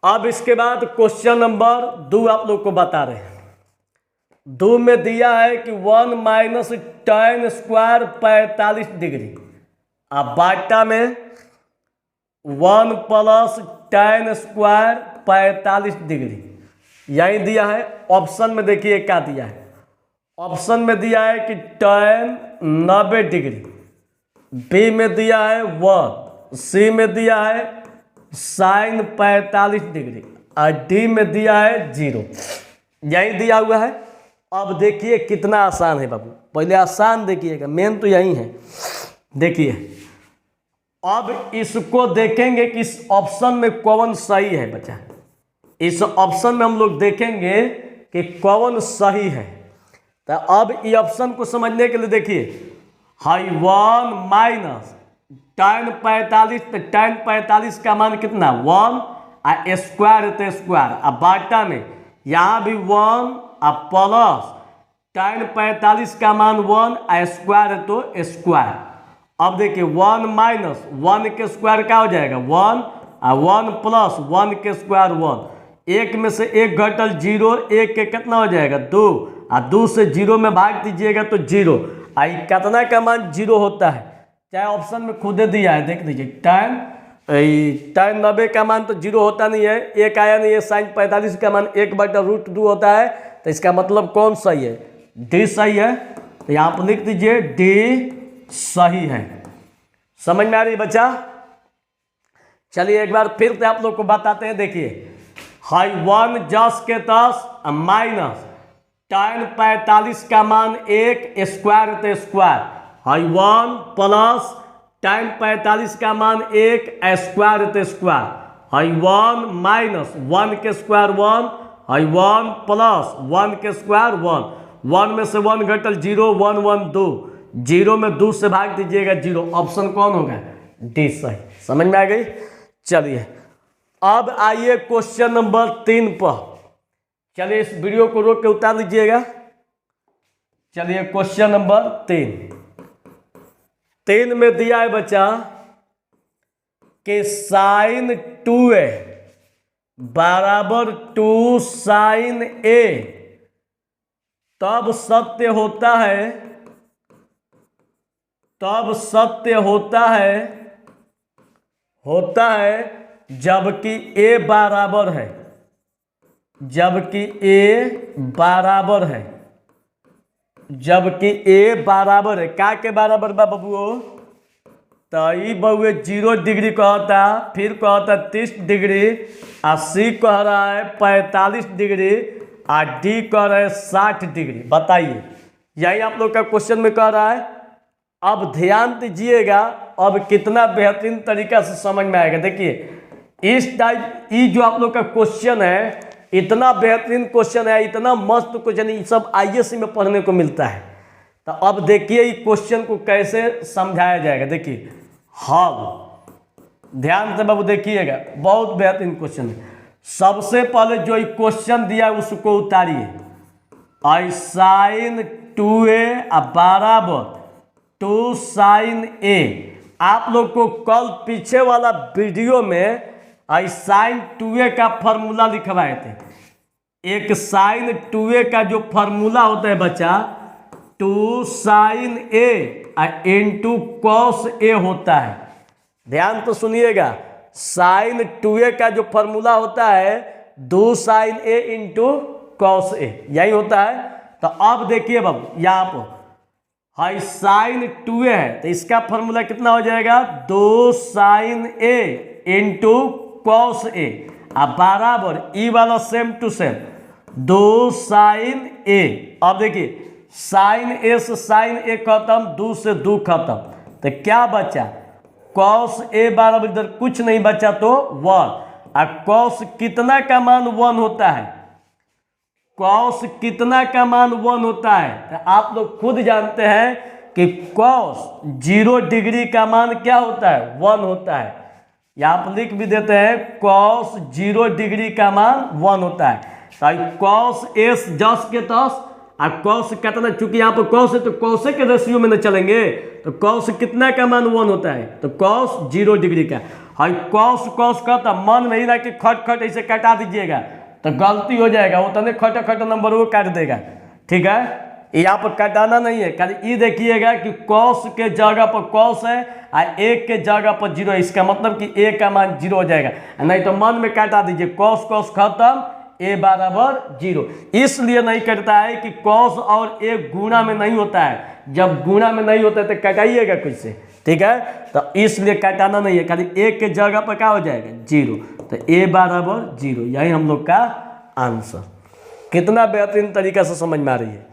अब इसके बाद क्वेश्चन नंबर 2 आप लोग को बता रहे हैं। 2 में दिया है कि 1 माइनस tan स्क्वायर 45 डिग्री, अब बाटा में 1 प्लस tan स्क्वायर 45 डिग्री, यही दिया है। ऑप्शन में देखिए क्या दिया है। ऑप्शन में दिया है कि tan 90 डिग्री, बी में दिया है 1, सी में दिया है sin 45 डिग्री और डी में दिया है 0, यही दिया हुआ है। अब देखिए कितना आसान है बाबू, पहले आसान देखिएगा, मेन तो यही है। देखिए अब इसको देखेंगे कि इस ऑप्शन में कौन सही है बच्चा। इस ऑप्शन में हम लोग देखेंगे कि कौन सही है। तो अब ये ऑप्शन को समझने के लिए देखिए, हाई 1 माइनस tan 45, तो tan 45 का मान कितना 1 आ स्क्वायर तो स्क्वायर, अब बाटा में यहाँ भी 1 आ प्लस tan 45 का मान 1 आ स्क्वायर तो स्क्वायर। अब देखिए 1 माइनस 1 के स्क्वायर क्या हो जाएगा 1 आ 1 प्लस 1 के स्क्वायर 1, एक में से एक घटल 0, एक के कितना हो जाएगा 2 आ 2 से 0 में भाग दीजिएगा तो 0। आई कितना का मान 0 होता है, चाहे ऑप्शन में खुदे दिया है देख लीजिए। tan 90 का मान तो 0 होता नहीं है, एक आया नहीं है। sin 45 का मान 1/√2 होता है, तो इसका मतलब कौन सही है डी सही है। तो यहाँ पर लिख दीजिए डी सही है। समझ में आ रही है बच्चा। चलिए एक बार फिर से आप लोग को बताते हैं, देखिए हाई 1 10 के 10 माइनस tan 45 का मान 1 स्क्वायर तो स्क्वायर, हाई 1 प्लस tan 45 का मान 1 स्क्वायर तो स्क्वायर, हाई 1 माइनस 1 के स्क्वायर 1, हाई 1 प्लस 1 के स्क्वायर 1, 1 में से 1 घटल 0, 1 1 2, 0 में 2 से भाग दीजिएगा 0। ऑप्शन कौन होगा डी सही। समझ में आ गई। चलिए अब आइए क्वेश्चन नंबर 3 पर। चलिए इस वीडियो को रोक के उतार लीजिएगा। चलिए क्वेश्चन नंबर 3 में दिया है बच्चा कि sin 2a बराबर 2 sin a तब सत्य होता है जबकि a बराबर है, जबकि a बराबर है का के बराबर बा बबुओ, तो ई बबुए 0 डिग्री कहता, फिर कहता 30 डिग्री, आ सी कह रहा है 45 डिग्री, आ डी कह रहा है 60 डिग्री। बताइए, यही आप लोग का क्वेश्चन में कह रहा है। अब ध्यान दीजिएगा, अब कितना बेहतरीन तरीका से समझ में आएगा। देखिए इस टाइप ये जो आप लोग का क्वेश्चन है, इतना बेहतरीन क्वेश्चन है, इतना मस्त क्वेश्चन, ये सब आईएएस में पढ़ने को मिलता है। तो अब देखिए इस क्वेश्चन को कैसे समझाया जाएगा। देखिए हल ध्यान से बाबू देखिएगा, बहुत बेहतरीन क्वेश्चन है। सबसे पहले जो ये क्वेश्चन दिया है उसको उतारिए। आई sin 2a बराबर 2 sin a। आप लोग को कल पीछे वाला वीडियो में आई sin 2a का फॉर्मूला लिखवाए थे। एक sin 2a का जो फॉर्मूला होता है बच्चा 2 sin a into cos a होता है। ध्यान तो सुनिएगा, sin 2a का जो फॉर्मूला होता है 2 sin a into cos a, यही होता है। तो अब देखिए बाबू यहाँ पर हाई sin 2a है, तो इसका फॉर्मूला कितना हो जाएगा 2 sin a into cos a, अब बराबर ई वाला same to same 2 sin a। अब देखिए sin a से sin a खत्म, 2 से 2 खत्म, तो क्या बचा cos a बराबर इधर कुछ नहीं बचा तो 1। और cos कितना का मान 1 होता है, cos कितना का मान 1 होता है, तो आप लोग खुद जानते हैं कि cos 0 डिग्री का मान क्या होता है 1 होता है। यहाँ पर लिख भी देते हैं cos 0 डिग्री का मान 1 होता है। तो cos s 10 के 10 और cos कितना, चूंकि यहाँ पर cos है तो cos के रेशियो में न चलेंगे, तो cos कितना का मान 1 होता है, तो cos 0 डिग्री का। हाई cos का तो मन नहीं ना कि खट खट ऐसे कटा दीजिएगा तो गलती हो जाएगा, वो तो खट नंबर वो काट देगा। ठीक है, यहाँ पर कटाना नहीं है, खाली ये देखिएगा कि cos के जगह पर cos है और 1 के जगह पर 0 है, इसका मतलब कि a का मान 0 हो जाएगा। नहीं तो मन में काटा दीजिए cos खत्म, a बराबर 0। इसलिए नहीं कटता है कि cos और a गुणा में नहीं होता है, जब गुणा में नहीं होता है तो कटाइएगा कैसे। ठीक है, तो इसलिए कटाना नहीं है, खाली 1 के जगह पर क्या हो जाएगा 0, तो a बराबर 0, यही हम लोग का आंसर। कितना बेहतरीन तरीका से समझ में आ रही है।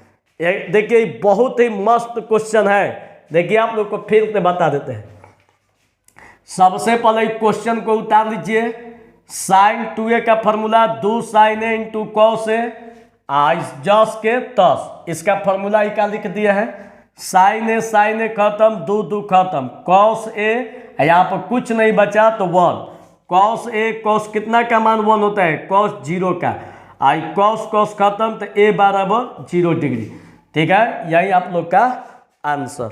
देखिए बहुत ही मस्त क्वेश्चन है। देखिए आप लोग को फिर से बता देते हैं। सबसे पहले क्वेश्चन को उतार लीजिए। साइन 2a का formula 2 sin a into cos A जस के तस, इसका फॉर्मूला ही का लिख दिया है। साइन ए खत्म, 2 2 खत्म, कॉस ए यहाँ पर कुछ नहीं बचा तो 1, कॉस ए कॉस कितना का मान 1 होता है, कॉस 0 का, आई कॉस खत्म तो ए बराबर 0 डिग्री। ठीक है, यही आप लोग का आंसर।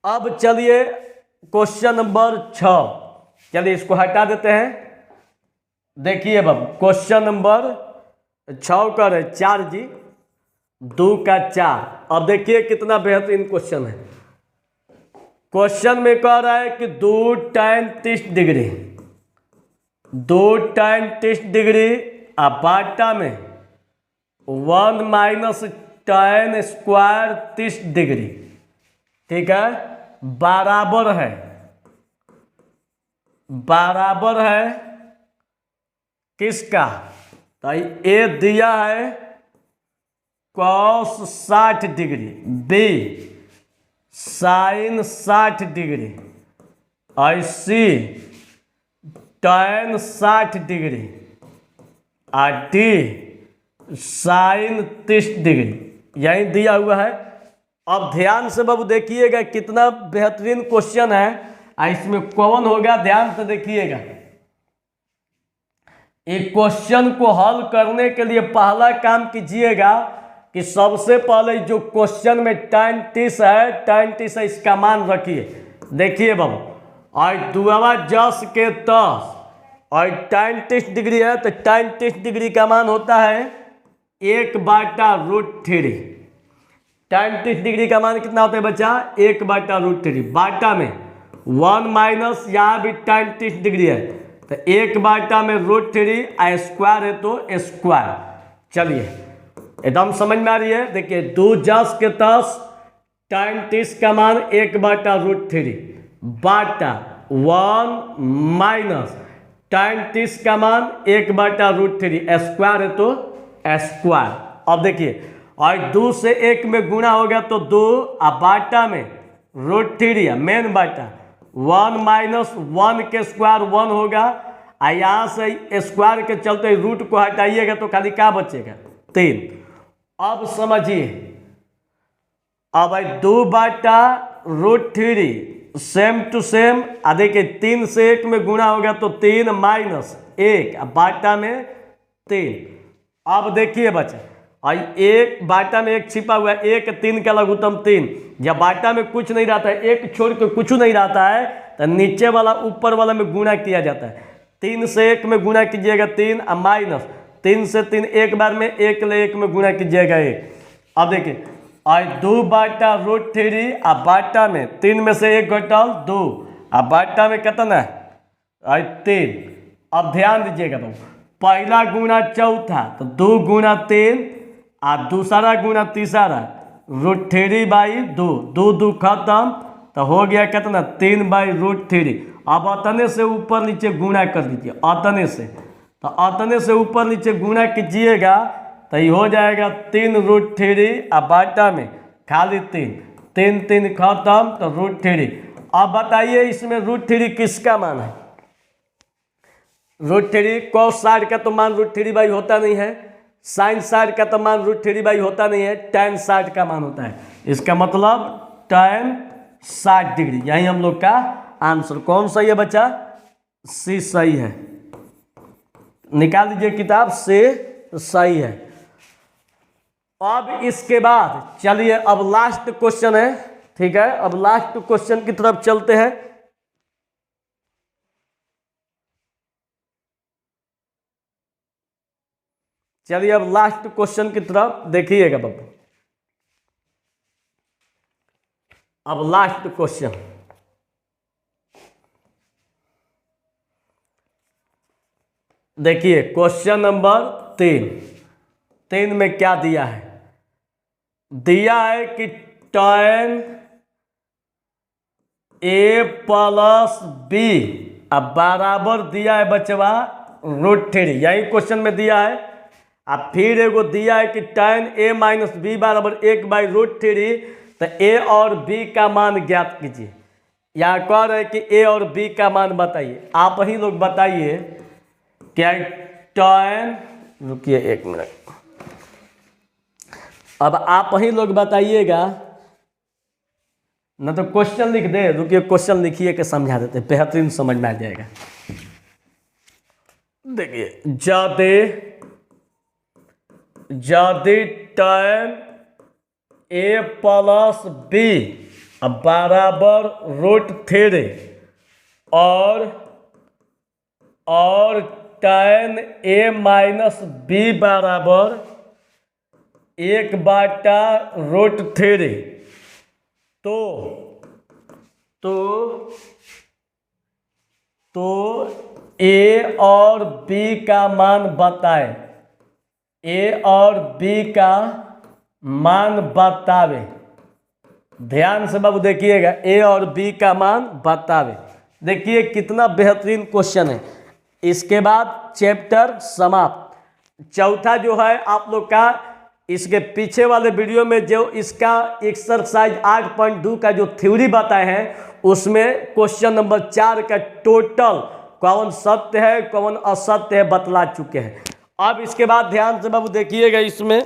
अब चलिए क्वेश्चन नंबर 6, चलिए इसको हटा देते हैं। देखिए बाबू क्वेश्चन नंबर 6 का है 4 जी 2 का 4। अब देखिए कितना बेहतरीन क्वेश्चन है। क्वेश्चन में कह रहा है कि 2 tan 30 डिग्री, 2 tan 30 डिग्री बाटा में 1 माइनस tan स्क्वायर 30 डिग्री, ठीक है, बराबर है किसका, तो ए दिया है cos 60 degree, B sine 60 degree, और सी tan 60 डिग्री, और डी साइन 30 डिग्री, यही दिया हुआ है। अब ध्यान से बाबू देखिएगा कितना बेहतरीन क्वेश्चन है, इसमें कौन होगा ध्यान से देखिएगा। एक क्वेश्चन को हल करने के लिए पहला काम कीजिएगा कि सबसे पहले जो क्वेश्चन में tan 30 है, tan 30 है, इसका मान रखिए। देखिए बाबू, और दुआवा जस के तस, और tan 30 डिग्री है तो tan 30 डिग्री का मान होता है 1/√3। tan 30 डिग्री का मान कितना होता है बच्चा, 1/√3। बाटा में 1 माइनस यहाँ भी tan 30 डिग्री है तो 1/√3, स्क्वायर है तो स्क्वायर। चलिए एकदम समझ में आ रही है। देखिए 2 जस के तस, tan 30 का मान 1/√3 बाटा 1 माइनस tan 30 का मान 1/√3, स्क्वायर है तो स्क्वायर। अब देखिए और 2 से 1 में गुणा हो गया तो 2, बाटा में √3 मेन बाटा 1 माइनस 1 के स्क्वायर 1 होगा, यहाँ से स्क्वायर के चलते रूट को हटाइएगा तो खाली क्या बचेगा 3। अब समझिए, अब 2/√3 सेम टू सेम, देखिए 3 से 1 में गुणा होगा तो 3 माइनस 1, बाटा में 3। अब देखिए बच्चे, और 1 बाटा में 1 छिपा हुआ है, 1 3 का लघुत्तम 3, जब बाटा में कुछ नहीं रहता है, 1 छोड़ के कुछ नहीं रहता है तो नीचे वाला ऊपर वाला में गुणा किया जाता है। 3 से 1 में गुणा कीजिएगा 3, माइनस 3 से 3 एक बार में, 1 ले 1 में गुणा कीजिएगा 1। अब देखिए और 2/√3, बाटा में 3 में से 1 घटल 2, बाटा में कितना है और 3। अब ध्यान दीजिएगा बाबू, पहला गुणा चौथा तो 2 गुणा 3, दूसरा गुणा तीसरा √3/2, 2 2 खत्म तो हो गया कितना 3/√3। अब अतने से ऊपर नीचे गुणा कर दीजिए, अतने से, तो अतने से ऊपर नीचे गुणा कीजिएगा तो ये हो जाएगा 3√3, बाटा में खाली 3, 3 3 खत्म तो √3। अब बताइए इसमें √3 किसका मान है, √3 cos 60 का तो मान √3/, होता नहीं है, साइन 60 का तो मान √3/, होता नहीं है, tan 60 का मान होता है। इसका मतलब tan 60 डिग्री, यही हम लोग का आंसर। कौन सही है बच्चा, सी सही है, निकाल दीजिए किताब से, सही है। अब इसके बाद चलिए अब लास्ट क्वेश्चन है, ठीक है, अब लास्ट क्वेश्चन की तरफ चलते हैं। चलिए अब लास्ट क्वेश्चन की तरफ देखिएगा बाबू। अब लास्ट क्वेश्चन, देखिए क्वेश्चन नंबर 3 में क्या दिया है, दिया है कि tan a प्लस बी बराबर दिया है बचवा √3, यही क्वेश्चन में दिया है। अब फिर एगो दिया है कि tan a - b बराबर 1/√3, तो a और b का मान ज्ञात कीजिए। यहाँ कह रहे हैं कि ए और बी का मान बताइए। आप ही लोग बताइए क्या tan, रुकिए 1 मिनट, अब आप ही लोग बताइएगा, ना तो क्वेश्चन लिख दे, रुकिए क्वेश्चन लिखिए के समझा देते, बेहतरीन समझ में आ जाएगा। देखिए यदि tan a प्लस बी बराबर √3 और tan a माइनस बी बराबर 1/√3, तो ए और बी का मान बताए, ए और बी का मान बतावे। ध्यान से बाबू देखिएगा, ए और बी का मान बतावे। देखिए कितना बेहतरीन क्वेश्चन है। इसके बाद चैप्टर समाप्त। चौथा जो है आप लोग का, इसके पीछे वाले वीडियो में जो इसका एक्सरसाइज 8.2 का जो थ्योरी बताए हैं, उसमें क्वेश्चन नंबर 4 का टोटल कौन सत्य है कौन असत्य है बतला चुके हैं। अब इसके बाद ध्यान से बाबू देखिएगा, इसमें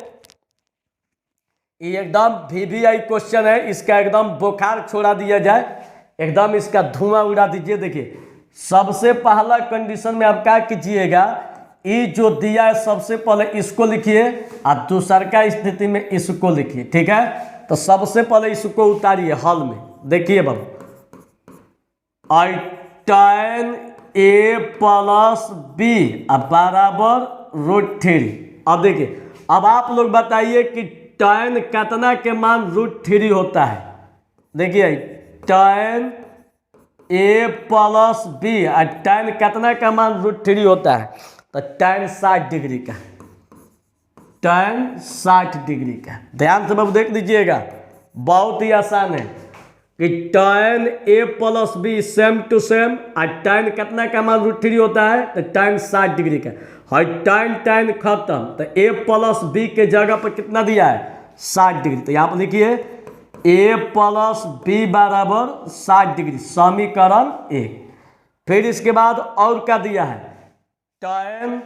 ये एकदम VVI क्वेश्चन है, इसका एकदम बुखार छोड़ा दिया जाए, एकदम इसका धुआं उड़ा दीजिए। देखिए सबसे पहला कंडीशन में आप क्या कीजिएगा, ये जो दिया है सबसे पहले इसको लिखिए और दूसर का स्थिति में इसको लिखिए, ठीक है। तो सबसे पहले इसको उतारिए हल में। देखिए बाबू, tan a प्लस बी बराबर √3। अब देखिए, अब आप लोग बताइए कि tan कितना के मान √3 होता है। देखिए tan a प्लस बी और tan कितना का मान √3 होता है, तो tan 60 डिग्री का, tan 60 डिग्री का। ध्यान से बाबू देख लीजिएगा, बहुत ही आसान है कि tan a plus B same to same, और tan कितना का मान √3 होता है, तो tan 60 डिग्री का। और tan खत्म, तो a प्लस बी के जगह पर कितना दिया है, 60 डिग्री। तो यहाँ पर लिखिए a प्लस बी बराबर 60 डिग्री, समीकरण 1। फिर इसके बाद और क्या दिया है, tan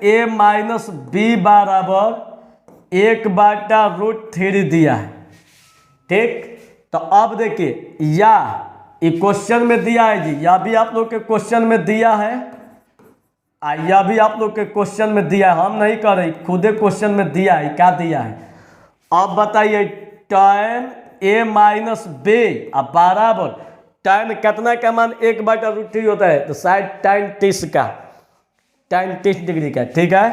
a माइनस बी बराबर 1/√3 दिया है, ठीक। तो अब देखिए, या ये क्वेश्चन में दिया है जी, या भी आप लोग के क्वेश्चन में दिया है, या भी आप लोग के क्वेश्चन में दिया है, हम नहीं कर रहे, खुदे क्वेश्चन में दिया है। क्या दिया है, अब बताइए tan a माइनस बी बराबर tan कितना का मान 1/√3 होता है, तो शायद tan 30 का, tan 30 डिग्री का, ठीक है।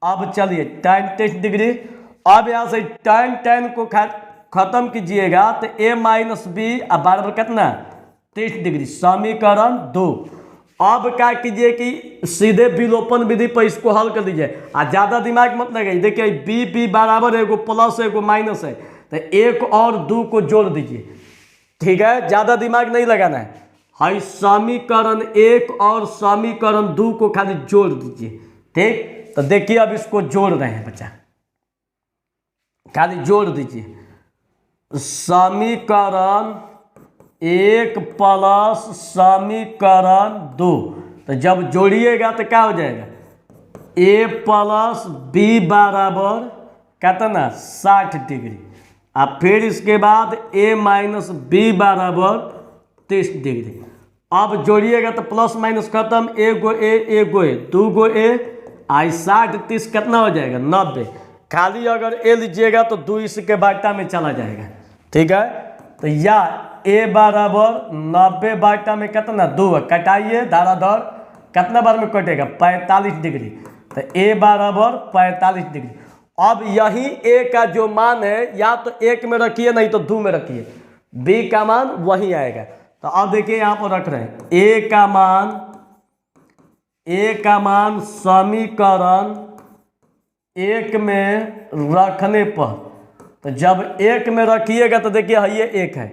अब चलिए tan 30 डिग्री, अब यहाँ से tan को खत्म कीजिएगा, तो a माइनस बी बराबर कितना, 30 डिग्री, समीकरण 2। अब क्या कीजिए कि सीधे विलोपन विधि पर इसको हल कर दीजिए, और ज़्यादा दिमाग मत लगाइए। देखिए बी बराबर है, एगो प्लस है एगो माइनस है, तो 1 और 2 को जोड़ दीजिए, ठीक है, ज़्यादा दिमाग नहीं लगाना है। हाई समीकरण 1 और समीकरण 2 को खाली जोड़ दीजिए, ठीक। तो देखिए अब इसको जोड़ रहे हैं बच्चा, खाली जोड़ दीजिए, समीकरण 1 प्लस समीकरण 2। तो जब जोड़िएगा तो क्या हो जाएगा, a प्लस बी बराबर कितना, 60 डिग्री। अब फिर इसके बाद a माइनस बी बराबर 30 डिग्री। अब जोड़िएगा तो प्लस माइनस खत्म, एगो ए, 2 गो ए, 60 30 कितना हो जाएगा, 90। खाली अगर a लीजिएगा तो 2 इसके बाटा में चला जाएगा, ठीक है। तो या a बराबर 90 बाटा में कितना, 2, कटाइए धाराधर, कितना बार में कटेगा, 45 डिग्री। तो a बराबर 45 डिग्री। अब यही a का जो मान है, या तो 1 में रखिए नहीं तो 2 में रखिए, b का मान वही आएगा। तो अब देखिए यहाँ पर रख रहे हैं a का मान समीकरण 1 में रखने पर, तो जब 1 में रखिएगा तो देखिए ये 1 है,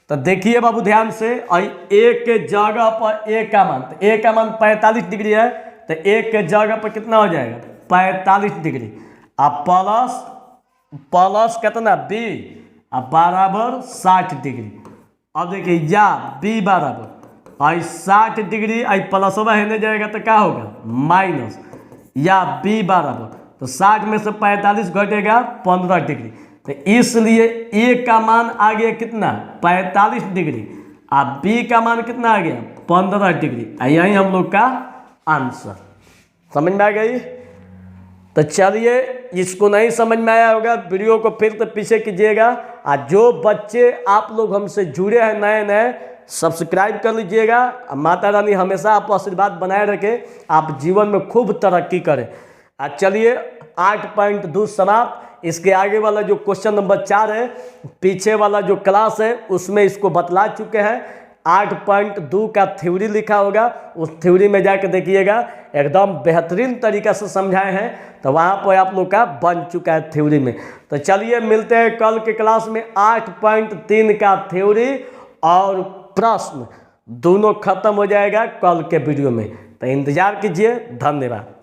तो देखिए बाबू ध्यान से, 1 के जगह पर a का मान, तो a का मान 45 डिग्री है, तो 1 के जगह पर कितना हो जाएगा, 45 डिग्री। अब प्लस कितना b, अब बराबर 60 डिग्री। अब देखिए या बी बराबर आई 60 डिग्री आई प्लस होने जाएगा तो क्या होगा माइनस, या बी बराबर तो 60 में से 45 घटेगा 15 डिग्री, तो इसलिए ए का मान आ गया कितना 45 डिग्री, अब बी का मान कितना आ गया 15 डिग्री। यही हम लोग का आंसर। समझ में आ गई? तो चलिए, इसको नहीं समझ में आया होगा वीडियो को फिर तो पीछे कीजिएगा, और जो बच्चे आप लोग हमसे जुड़े हैं नए नए सब्सक्राइब कर लीजिएगा। माता रानी हमेशा आपको आशीर्वाद बनाए रखे, आप जीवन में खूब तरक्की करें। चलिए 8.2 समाप्त। इसके आगे वाला जो क्वेश्चन नंबर 4 है, पीछे वाला जो क्लास है उसमें इसको बतला चुके हैं। 8.2 का थ्योरी लिखा होगा, उस थ्योरी में जाकर देखिएगा, एकदम बेहतरीन तरीका से समझाए हैं, तो वहाँ पर आप लोग का बन चुका है थ्योरी में। तो चलिए मिलते हैं कल के क्लास में। 8.3 का थ्योरी और प्रश्न दोनों खत्म हो जाएगा कल के वीडियो में, तो इंतजार कीजिए। धन्यवाद।